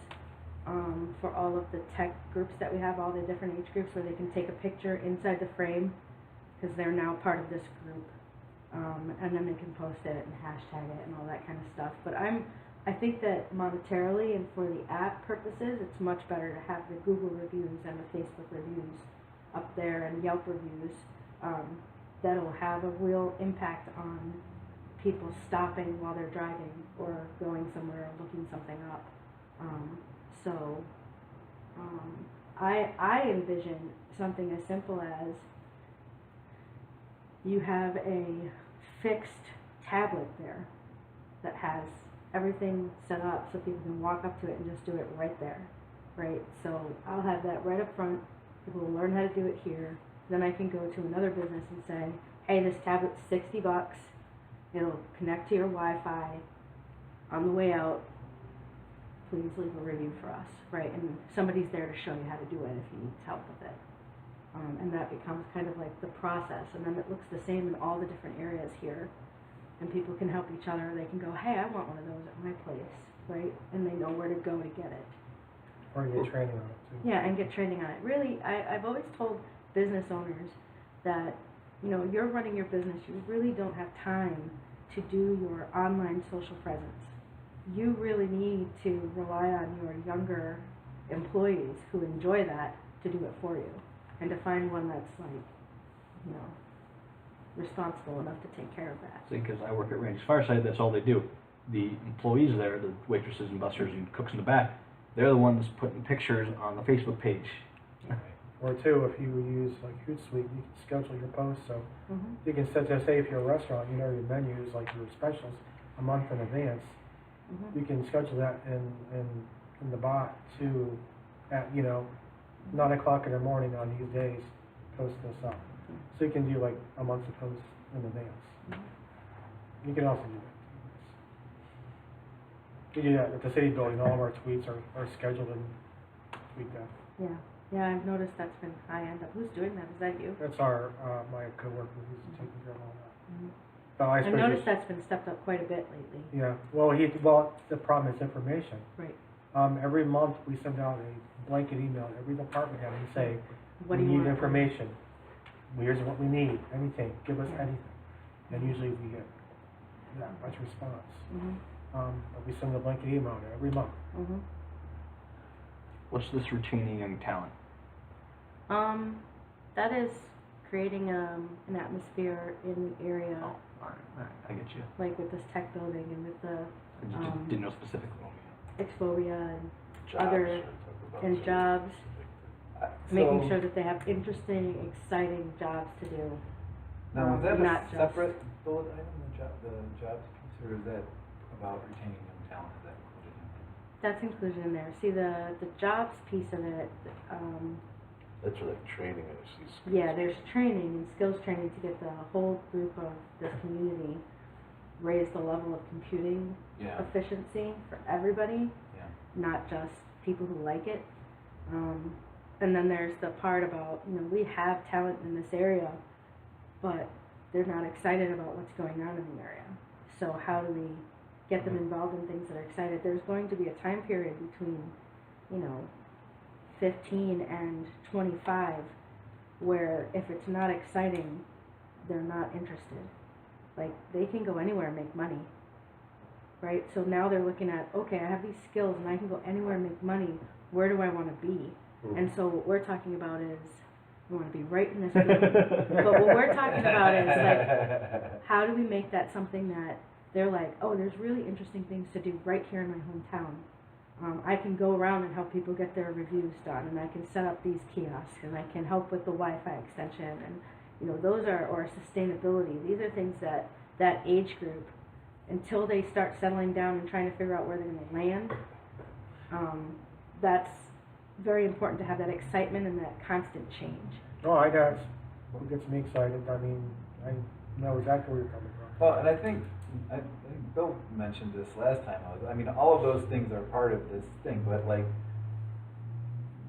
for all of the tech groups that we have, all the different age groups, where they can take a picture inside the frame because they're now part of this group, and then they can post it and hashtag it and all that kind of stuff. But I think that monetarily and for the app purposes, it's much better to have the Google reviews and the Facebook reviews up there and Yelp reviews. That'll have a real impact on people stopping while they're driving or going somewhere or looking something up. I envision something as simple as you have a fixed tablet there that has everything set up so people can walk up to it and just do it right there, right? So I'll have that right up front. People will learn how to do it here. Then I can go to another business and say, hey, this tablet's $60. It'll connect to your Wi-Fi. On the way out, please leave a review for us, right? And somebody's there to show you how to do it if you need help with it. And that becomes kind of like the process. And then it looks the same in all the different areas here. And people can help each other. They can go, hey, I want one of those at my place, right? And they know where to go to get it. Or get training on it too. Yeah, and get training on it. Really, I've always told business owners that, you know, you're running your business, you really don't have time to do your online social presence. You really need to rely on your younger employees who enjoy that to do it for you, and to find one that's like, you know, responsible enough to take care of that. See, because I work at Randy's Fireside, that's all they do. The employees there, the waitresses and busters and cooks in the back, they're the ones putting pictures on the Facebook page. Or two, if you use like Hootsuite, you can schedule your posts, so Mm-hmm. you can set, say if you're a restaurant, you know your menus, like your specials, a month in advance. Mm-hmm. You can schedule that in the bot to, at, you know, 9 o'clock in the morning on these days, post this up. So you can do like a month's of posts in advance. Mm-hmm. You can also do that. We do that at the city building, all of our tweets are scheduled and tweet that. Yeah, yeah, I've noticed that's been high end. Who's doing that? Is that you? That's our, my coworker who's taking care of all that. Mm-hmm. But I I've suppose noticed that's been stepped up quite a bit lately. Yeah, well, the problem is information. Right. Every month we send out a blanket email to every department head and say, What we do you need want? information. Here's what we need, anything, give us anything. And usually we get that much response. Mm-hmm. But we send a blanket email to every month. Mm-hmm. What's this retaining young talent? That is creating an atmosphere in the area, Oh, all right, I get you. like with this tech building and with the I just didn't know specifically. Expovia and Jobs, other, or talk about and some- jobs, making So- sure that they have interesting, exciting jobs to do. Now, is that a Not just- separate bullet item, the jobs piece, or is that about retaining young talent? Is that included in That's included in there. See, the jobs piece of it, That's for like training, I see. skills. Yeah, there's training and skills training to get the whole group of this community raise the level of computing Yeah, efficiency for everybody, yeah. not just people who like it. And then there's the part about, you know, we have talent in this area, but they're not excited about what's going on in the area. So how do we get them involved in things that are excited? There's going to be a time period between, you know, 15 and 25 where if it's not exciting, they're not interested. Like, they can go anywhere and make money, right? So now they're looking at, okay, I have these skills and I can go anywhere and make money. Where do I want to be? And so what we're talking about is, we want to be right in this building. But what we're talking about is, like, how do we make that something that they're like, oh, there's really interesting things to do right here in my hometown. I can go around and help people get their reviews done, and I can set up these kiosks, and I can help with the Wi-Fi extension, and, you know, those are, or sustainability. These are things that that age group, until they start settling down and trying to figure out where they're going to land, that's very important to have that excitement and that constant change. No, that's what gets me excited. I mean, I know exactly where you're coming from. Well, and I think Bill mentioned this last time. I mean, all of those things are part of this thing, but like,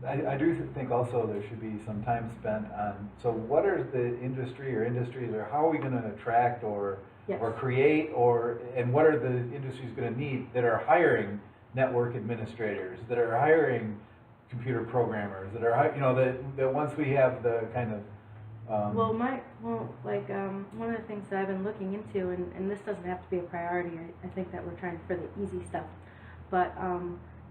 I do think also there should be some time spent on, so what are the industry or industries, or how are we going to attract or create, and what are the industries going to need that are hiring network administrators, that are hiring computer programmers, that are, you know, that once we have the kind of one of the things that I've been looking into, and this doesn't have to be a priority, I think that we're trying for the easy stuff, but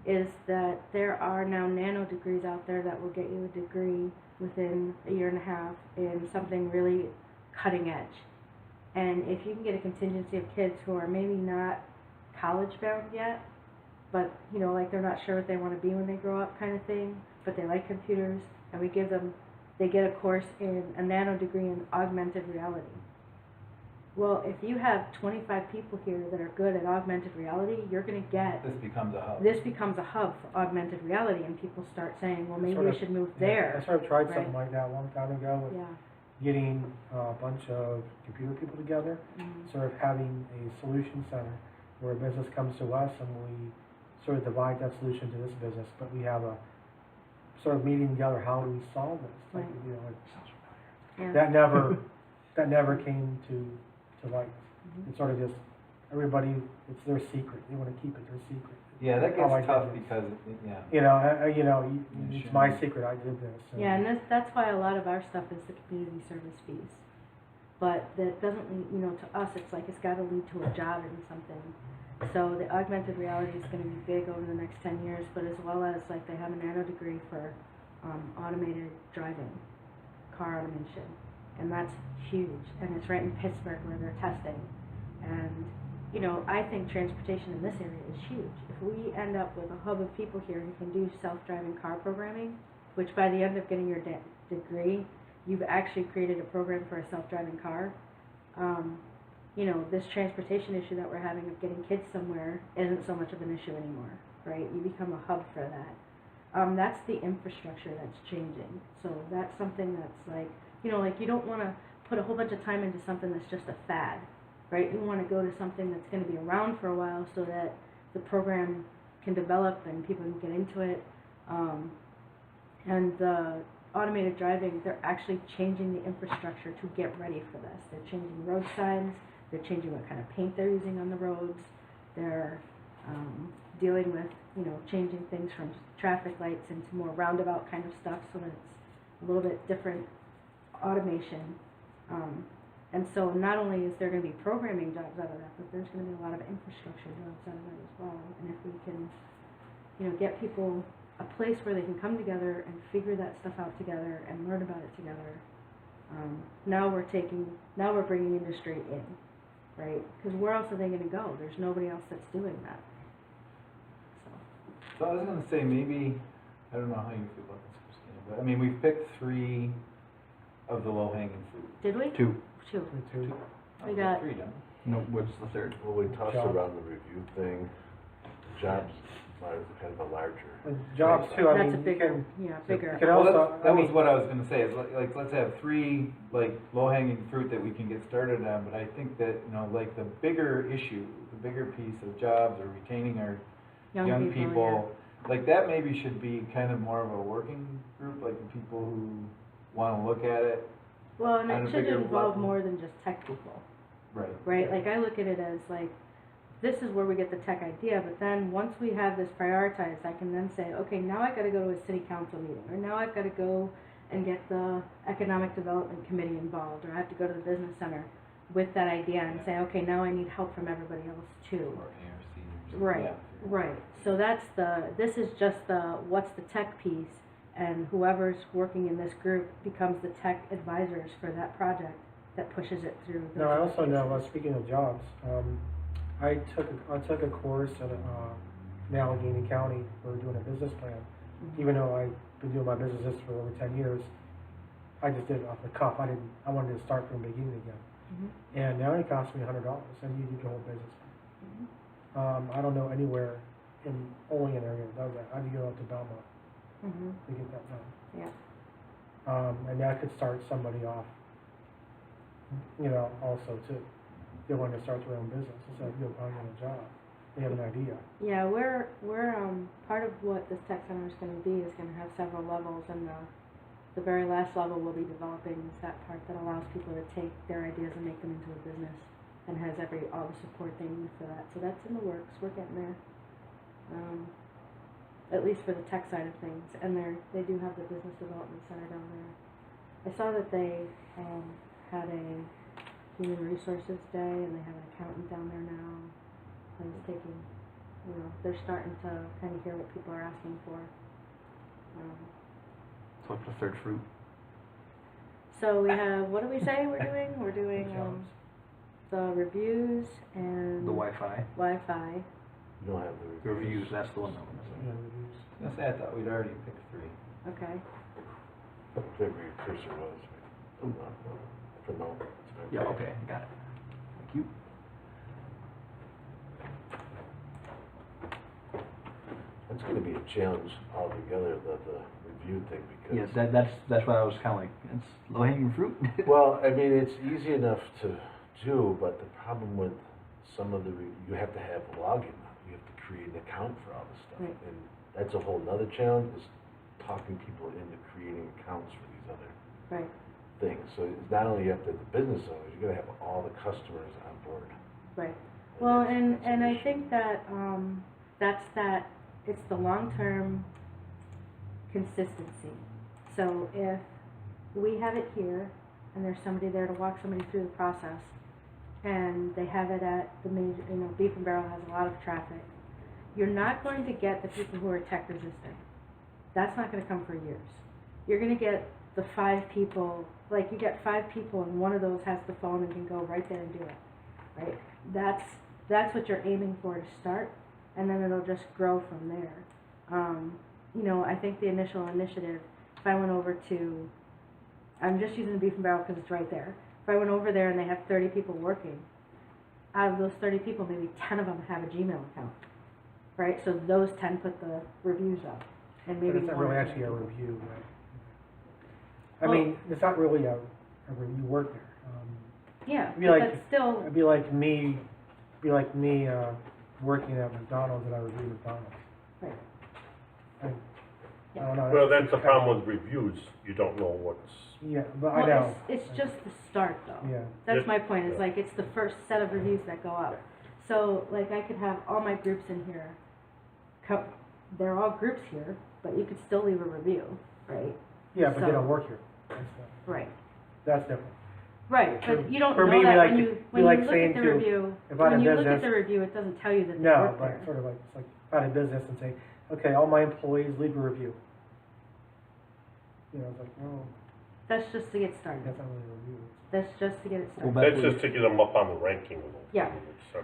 is that there are now nano degrees out there that will get you a degree within a year and a half in something really cutting edge. And if you can get a contingency of kids who are maybe not college bound yet, but, you know, like they're not sure what they want to be when they grow up kind of thing, but they like computers, and we give them, they get a course in a nano degree in augmented reality. Well, if you have 25 people here that are good at augmented reality, you're going to get... This becomes a hub. This becomes a hub for augmented reality, and people start saying, well, maybe we should move there. I sort of tried something like that a long time ago with Yeah. getting a bunch of computer people together, sort of having a solution center where a business comes to us and we sort of divide that solution to this business, but we have a sort of meeting together, how do we solve this? Like, Right. you know, Yeah. that never came to light. It's sort of just, everybody, it's their secret. They want to keep it their secret. Yeah, that How I gets did tough this. because, yeah. You know, it's sure. my secret, I did this. Yeah, and that's why a lot of our stuff is the community service fees. But that doesn't lead, you know, to us, it's like it's got to lead to a job in something. So the augmented reality is going to be big over the next 10 years, but as well as, like, they have a nano degree for automated driving, car automation. And that's huge, and it's right in Pittsburgh where they're testing. And, you know, I think transportation in this area is huge. If we end up with a hub of people here who can do self-driving car programming, which by the end of getting your degree, you've actually created a program for a self-driving car, you know, this transportation issue that we're having of getting kids somewhere isn't so much of an issue anymore, right? You become a hub for that. That's the infrastructure that's changing. So that's something that's like, you know, like, you don't want to put a whole bunch of time into something that's just a fad, right? You want to go to something that's going to be around for a while so that the program can develop and people can get into it. And the automated driving, they're actually changing the infrastructure to get ready for this. They're changing road signs, they're changing what kind of paint they're using on the roads, they're dealing with, you know, changing things from traffic lights into more roundabout kind of stuff so that it's a little bit different automation. And so not only is there going to be programming jobs out of that, but there's going to be a lot of infrastructure jobs out of that as well. And if we can, you know, get people a place where they can come together and figure that stuff out together and learn about it together, now we're bringing industry in, right? Because where else are they going to go? There's nobody else that's doing that. So I was going to say, maybe, I don't know how you feel about this, Christina, but I mean, we've picked 3 of the low-hanging fruit. Did we? 2. Two. Two. We got 3 done. No, what's the third? Well, we tossed Jobs. around the review thing, jobs, kind of a larger. And jobs too, I mean, That's a you bigger, can, yeah, you bigger. can Well, also, that I was mean, what I was gonna say, is like, let's have three, like, low-hanging fruit that we can get started on, but I think that, you know, like, the bigger issue, the bigger piece of jobs or retaining our young people, like, that maybe should be kind of more of a working group, like, the people who wanna look at it. Yeah. Well, and on a it should bigger involve level. more than just tech people, Right. right? Like, I look at it as like, this is where we get the tech idea, but then once we have this prioritized, I can then say, okay, now I gotta go to a city council meeting, or now I've gotta go and get the economic development committee involved, or I have to go to the business center with that idea and say, okay, now I need help from everybody else too. Or ARC or Right, yeah. right. So that's this is just what's the tech piece, and whoever's working in this group becomes the tech advisors for that project that pushes it through. no, I those also know, phases. speaking of jobs, I took a course in Allegheny County. We were doing a business plan. Even though I've been doing my business for over 10 years, I just did it off the cuff. I wanted to start from the beginning again. And now it cost me $100, and you do the whole business plan. I don't know anywhere in Olean area that does that. I have to go up to Belmont to get that done. Yeah. And that could start somebody off, you know, also too. They want to start their own business instead of finding a job. They have an idea. Yeah, we're part of what this tech center is going to be is going to have several levels, and the very last level we'll be developing is that part that allows people to take their ideas and make them into a business, and has all the support they need for that. So that's in the works. We're getting there. At least for the tech side of things, and they do have the business development center down there. I saw that they had a human resources day, and they have an accountant down there now. And it's taking, you know, they're starting to kind of hear what people are asking for. So it's the third fruit. So we have, what do we say we're doing? We're doing Jobs. the reviews and The Wi-Fi. Wi-Fi. You don't have The reviews, that's the one that was You know, That's, I thought we'd already picked three. Okay. Whatever your cursor was. For no. Yeah, okay, got it. Thank you. It's gonna be a challenge altogether, the review thing, Yes, because. that's why I was kind of like, it's low-hanging fruit. Well, I mean, it's easy enough to do, but the problem with some of you have to have a login. You have to create an account for all this stuff. Right. And that's a whole nother challenge, is talking people into creating accounts for these other Right. things. So it's not only you have to have the business owners, you gotta have all the customers on board. Right. Well, that's and an I issue. think that it's the long-term consistency. So if we have it here, and there's somebody there to walk somebody through the process, and they have it at the major, you know, Beef and Barrel has a lot of traffic, you're not going to get the people who are tech resistant. That's not going to come for years. You're going to get the 5 people, like you get 5 people and one of those has the phone and can go right there and do it, right? That's what you're aiming for to start, and then it'll just grow from there. You know, I think the initial initiative, if I went over to, I'm just using the Beef and Barrel because it's right there. If I went over there and they have 30 people working, out of those 30 people, maybe 10 of them have a Gmail account, right? So those 10 put the reviews up, and maybe But it's not one really or two actually a people. review, right? I Well- mean, it's not really a review work there. Yeah, It'd be but like- that's still, It'd be like me working at McDonald's and I review McDonald's. right. I don't know. Well, that's the problem with reviews, you don't know what's, Yeah, but I Well, know. it's just the start though. Yeah. That's It- my point, is yeah. like, it's the first set of reviews that go up. So, like, I could have all my groups in here, they're all groups here, but you could still leave a review, right? Yeah, but they So- don't work here. Right. That's different. Right, For- but you don't for know me, that like- when it'd you be like look saying at the to- review, if I had when a you look at business- the review, it doesn't tell you that they No, work but there. sort of like, it's like if I had a business and say, okay, all my employees leave a review. You know, it's like, oh, That's just to get started. that's not really a review. That's just to get it Well, started. that's just to get them up on the ranking of those. Yeah.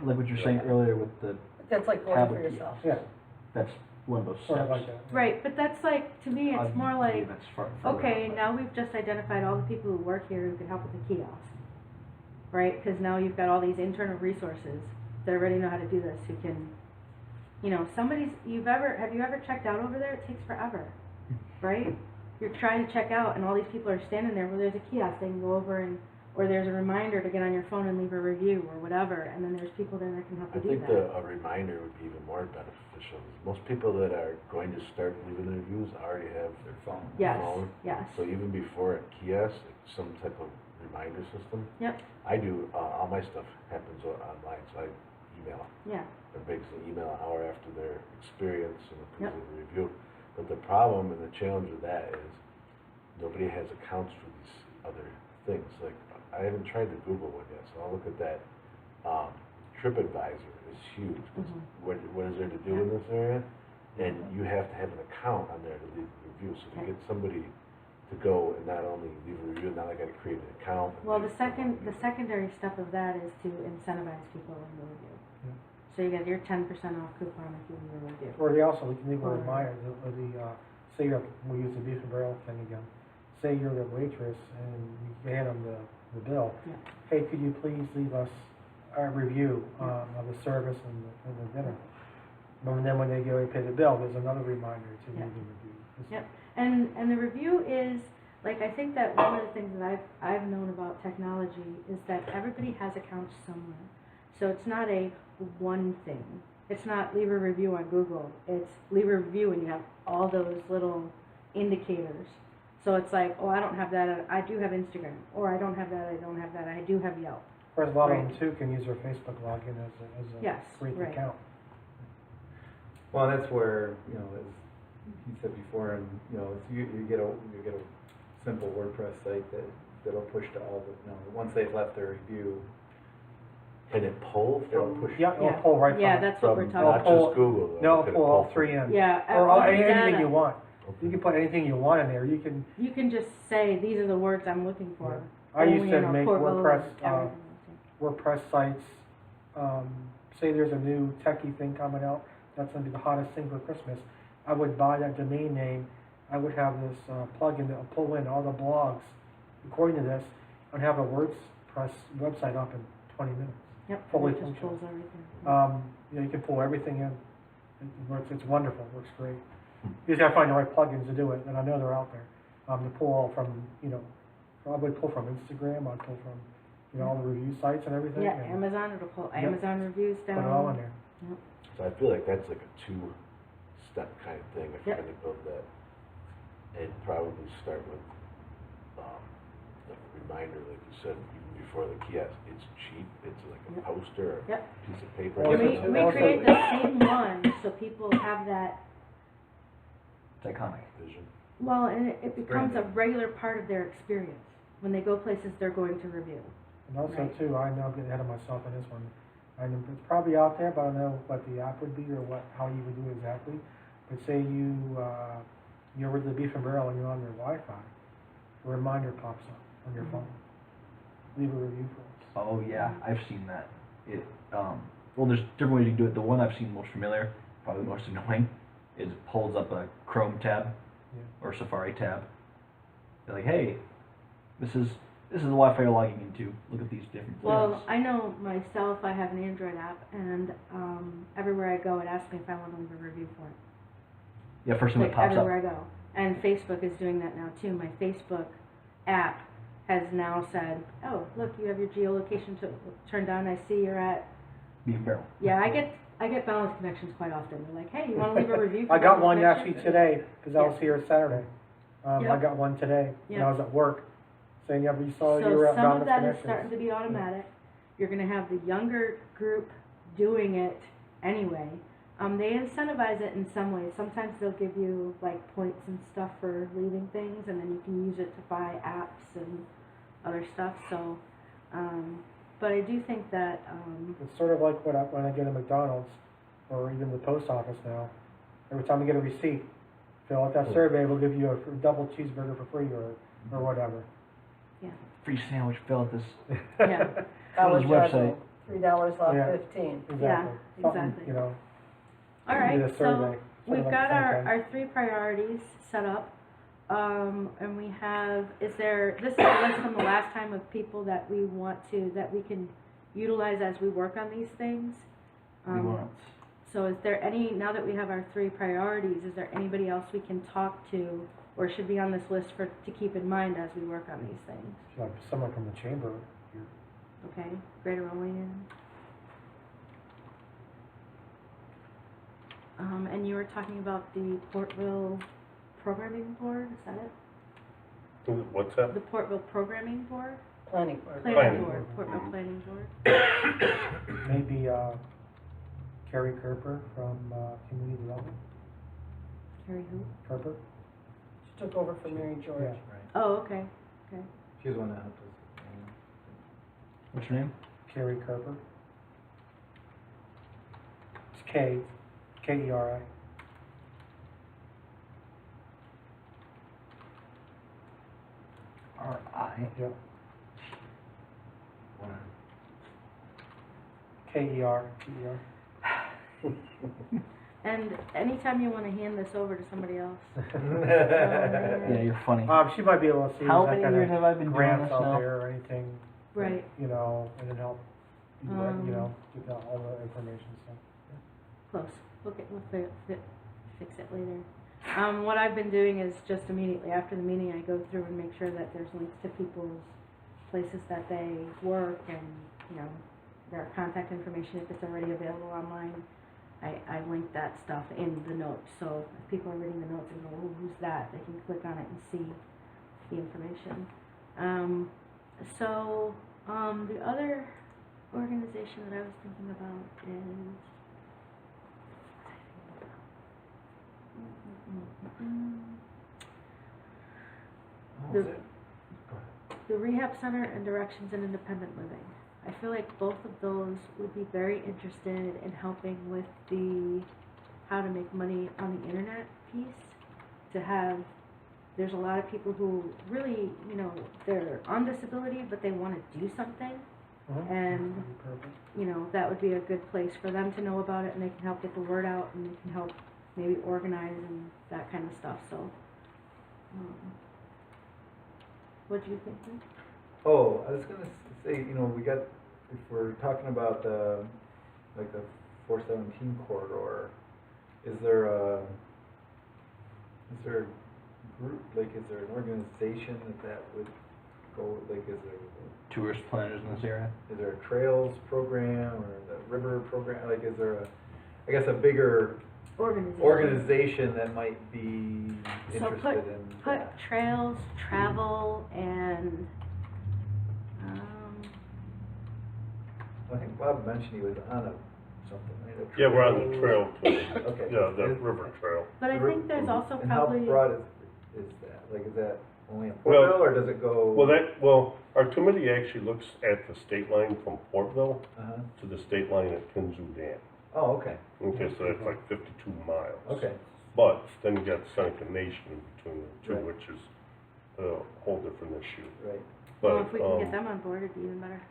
Like what you're saying earlier with the, That's like voting for Tablet yourself. Yeah, that's one of those sort of steps. like that. Right, but that's like, to me, I it's more believe like, that's further okay, on, but- now we've just identified all the people who work here who can help with the kiosk, right? Because now you've got all these internal resources that already know how to do this, who can You know, have you ever checked out over there? It takes forever, right? You're trying to check out and all these people are standing there, well, there's a kiosk, they can go over and, or there's a reminder to get on your phone and leave a review or whatever, and then there's people there that can help I you do think that. a reminder would be even more beneficial. Most people that are going to start leaving reviews already have Their phone. Yes, phone. yes. So even before a kiosk, some type of reminder system. Yep. I do, all my stuff happens online, so I email. Yeah. Everybody gets an email an hour after their experience and Yep. approves the review. But the problem and the challenge with that is nobody has accounts for these other things. Like, I haven't tried the Google one yet, so I'll look at that. TripAdvisor is huge. 'Cause what is there to do in this area? And you have to have an account on there to leave a review. So to get somebody to go and not only leave a review, now they got to create an account. Well, the secondary step of that is to incentivize people in the review. Yeah. So you get your 10% off coupon if you leave a review. Or they also, we can leave a Or- reminder, say you're, we'll use the beef and barrel thing again. Say you're the waitress and you hand them the bill. Yeah. Hey, could you please leave us a review of the service and the dinner? And then when they go and pay the bill, there's another reminder to leave Yeah. a review. Yep. And the review is, like, I think that one of the things that I've known about technology is that everybody has accounts somewhere. So it's not a one thing. It's not leave a review on Google. It's leave a review and you have all those little indicators. So it's like, oh, I don't have that, I do have Instagram. Or I don't have that, I do have Yelp. Whereas a lot Right. of them too can use their Facebook login as a Yes, free right. account. Well, that's where, you know, as you said before, and, you know, you get a simple WordPress site that'll push to all the, you know, once they've left their review, Can it pull it'll from, push. Yeah, it'll Yeah. pull right from. Yeah, that's what we're from talking not about. pull- just Google? though, No, can it pull all from- three in. Yeah, Or all the anything data. you want. Okay. You can put anything you want in there. You can, You can just say, these are the words I'm looking for. Yeah. I used Only to in our make portfolio, WordPress, everything. WordPress sites, say there's a new techie thing coming out, that's gonna be the hottest thing for Christmas. I would buy that domain name, I would have this plugin that will pull in all the blogs according to this, and have a WordPress website up in 20 minutes. Yep, fully it just functional. pulls everything. You know, you can pull everything in. It works, it's wonderful, it works great. You just gotta find the right plugins to do it, and I know they're out there. To pull all from, you know, I would pull from Instagram, I'd pull from, you know, all the review sites and everything. Yeah, and Amazon, it'll pull Yep. Amazon reviews down. put it all in there. Yep. So I feel like that's like a two-step kind of thing if you're Yep. gonna build that. And probably start with, like a reminder, like you said, even before the kiosk. It's cheap, it's like a Yep. poster or Yep. a piece of paper. Well, And it's- we also- create the same one so people have that, It's iconic. Vision. well, and it becomes a Branding. regular part of their experience. When they go places they're going to review. And also Right. too, I know I'm getting ahead of myself on this one. I know it's probably out there, but I don't know what the app would be or how you would do it exactly. But say you're with the Beef and Barrel and you're on your Wi-Fi, a reminder pops up on your phone. Leave a review for us. Oh yeah, I've seen that. It well, there's different ways you can do it. The one I've seen most familiar, probably the most annoying, is it pulls up a Chrome tab Yeah. or Safari tab. They're like, hey, this is the Wi-Fi you're logging into. Look at these different Well, places. I know myself, I have an Android app, and everywhere I go, it asks me if I want to leave a review for it. Yeah, first thing that Like pops up. everywhere I go. And Facebook is doing that now too. My Facebook app has now said, oh, look, you have your geolocation turned on. I see you're at, Beef and Barrel. yeah, I get Boundless Connections quite often. They're like, hey, you want to leave a review for I got Boundless one Connections? actually today, because I was Yeah. here Saturday. I Yep. got one today, and I Yep. was at work, saying, yeah, we saw you So were at some of Boundless that is Connections. starting to be automatic. You're going to have the younger group doing it anyway. They incentivize it in some ways. Sometimes they'll give you like points and stuff for leaving things, and then you can use it to buy apps and other stuff. So, but I do think that It's sort of like when I get a McDonald's, or even the post office now. Every time I get a receipt, fill out that survey, we'll give you a double cheeseburger for free, or whatever. Free sandwich. Fill out this. yeah, Dollar website. General, $3 off Yeah. 15. Exactly. Something, exactly. you know. all you right. get a So survey, sort we've of like got the same thing. our 3 priorities set up, and we have. This is a list from the last time of people that we can utilize as we work on these things. We want So is there any, now that we have our 3 priorities, is there anybody else we can talk to or should be on this list to keep in mind as we work on these things? Like someone from the chamber here. Okay, Greater Olean. And you were talking about the Portville Programming Board, is that it? What's that? The Portville Programming Board? Planning board. Planning Board, Portville Planning Board. Maybe Carrie Kerper from Community Development. Carrie who? Kerper? She took over for Mary George. Yeah. Right. Oh, okay, okay. She's the one that helped us. What's your name? Carrie Kerper. It's K-E-R-I. R-I. Yep. Wow. K-E-R-T-E-R. And anytime you want to hand this over to somebody else. Yeah, you're funny. She might be able to see How if many that years kind have I of been doing grants this out now? there or anything. Right. You know, and then help, you know, get all the information, so. Close. We'll fix it later. What I've been doing is just immediately after the meeting, I go through and make sure that there's links to people's places that they work and, you know, their contact information if it's already available online. I link that stuff in the notes, so if people are reading the notes and go, oh, who's that? They can click on it and see the information. The other organization that I was thinking about is What was it? Go ahead. the Rehab Center and Directions in Independent Living. I feel like both of those would be very interested in helping with the how to make money on the internet piece. There's a lot of people who really, you know, they're on disability, but they want to do something. And, you know, that would be a good place for them to know about it, and they can help get the word out, and they can help maybe organize and that kind of stuff. So, what do you think, Nick? Oh, I was gonna say, you know, if we're talking about the 417 corridor, is there a group, like, is there an organization that would go, like, is Tourist planners in this area. there a trails program or the river program, like, is there a bigger organization that might be So interested in put that? trails, travel, and I think Bob mentioned he was on something, right? Yeah, we're on the trail too. Okay. Yeah, the river trail. but I think there's also And how probably broad is that? Like, is that only in Well- Portville, or does it go? Well, our committee actually looks at the state line from Portville Uh-huh. to the state line at Kinzu Dam. Oh, okay, Okay, so that's like 52 miles. okay, But then you got Seneca Nation in between the two, Right. which is a whole different issue. right. But, well, if we can get them on board, it'd be even better.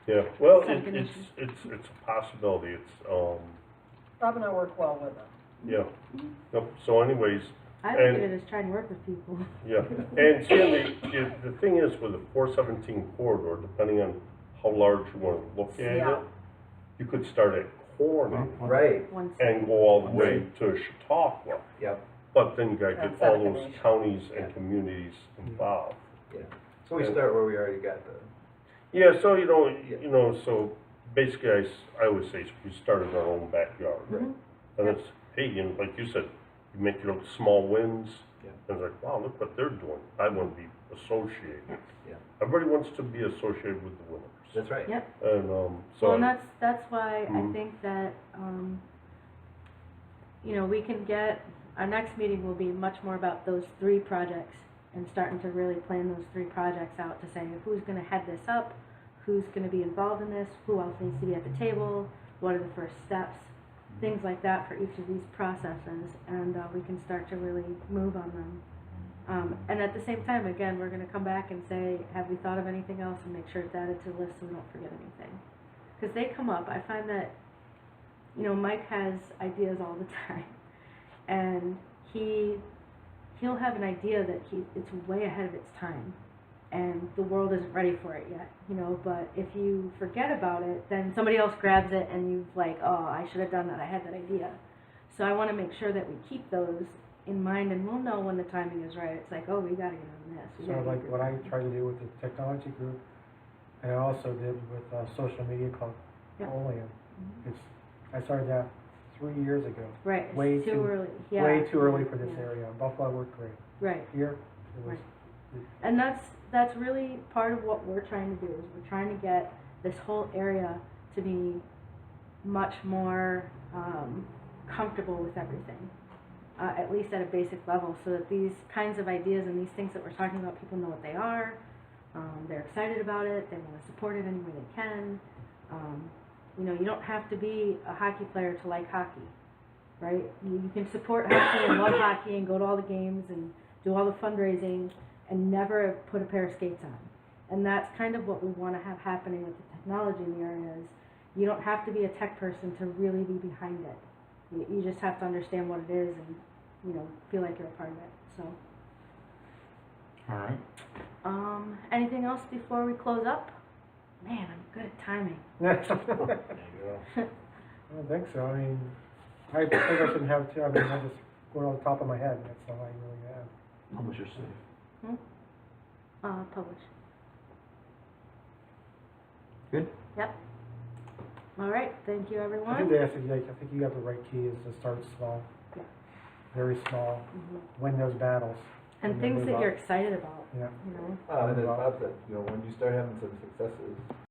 Yeah, well, Seneca it's Nation. a possibility. It's, Rob and I work well with them. yeah. Yep. So anyways, I look And- at it as trying to work with people. yeah. And see, the thing is with the 417 corridor, depending on how large you want to look at Yeah. it, you could start at Corning Right, Once and go all the way to Chautauqua. yep, But then you gotta get That's all Seneca those Nation. counties Yeah. and communities involved. yeah. So we start where we already got the, Yeah, so so basically I always say we start in our own backyard. Mhm. And it's, hey, like you said, you make your small wins, Yeah. and it's like, wow, look what they're doing. I want to be associated. Yeah. Everybody wants to be associated with the winners. that's right. Yep. And so Well, and that's why I Mhm. think that, you know, we can get, our next meeting will be much more about those 3 projects and starting to really plan those 3 projects out to say who's gonna head this up, who's gonna be involved in this, who else needs to be at the table, what are the first steps, things like that for each of these processes, and we can start to really move on them. And at the same time, again, we're gonna come back and say, have we thought of anything else, and make sure it's added to the list so we don't forget anything. Because they come up, I find that, you know, Mike has ideas all the time, and he'll have an idea that it's way ahead of its time, and the world isn't ready for it yet, you know, but if you forget about it, then somebody else grabs it and you've like, oh, I should have done that, I had that idea. So I want to make sure that we keep those in mind, and we'll know when the timing is right. It's like, oh, we got to get on this. We So gotta like get what I on this. tried to do with the technology group, and I also did with social media called Yep. Olean. Mhm. It's, I started that 3 years ago. Right, it's way too too- early. Yeah. Way too early for this Yeah. area. Buffalo worked great. Right. Here, it was, Right. And that's really part of what we're trying to do, is we're trying to get this whole area to be much more comfortable with everything, at least at a basic level, so that these kinds of ideas and these things that we're talking about, people know what they are, they're excited about it, they want to support it any way they can. You know, you don't have to be a hockey player to like hockey, right? You can support hockey and love hockey and go to all the games and do all the fundraising and never have put a pair of skates on. And that's kind of what we want to have happening with the technology in the area is you don't have to be a tech person to really be behind it. You just have to understand what it is and, you know, feel like you're a part of it. So, All right. anything else before we close up? Man, I'm good at timing. I There you go. don't think so. I mean, I think I shouldn't have two. I mean, I just go on the top of my head. That's all I really have. Publisher safe. Publish. Good? Yep. All right, thank you, I everyone. think they asked you, like, I think you got the right key is to start small. Yeah. Very small. Mhm. Win those battles. And then things move that up. you're excited about, Yeah. you know? And as Bob said, you know, when you start having some successes,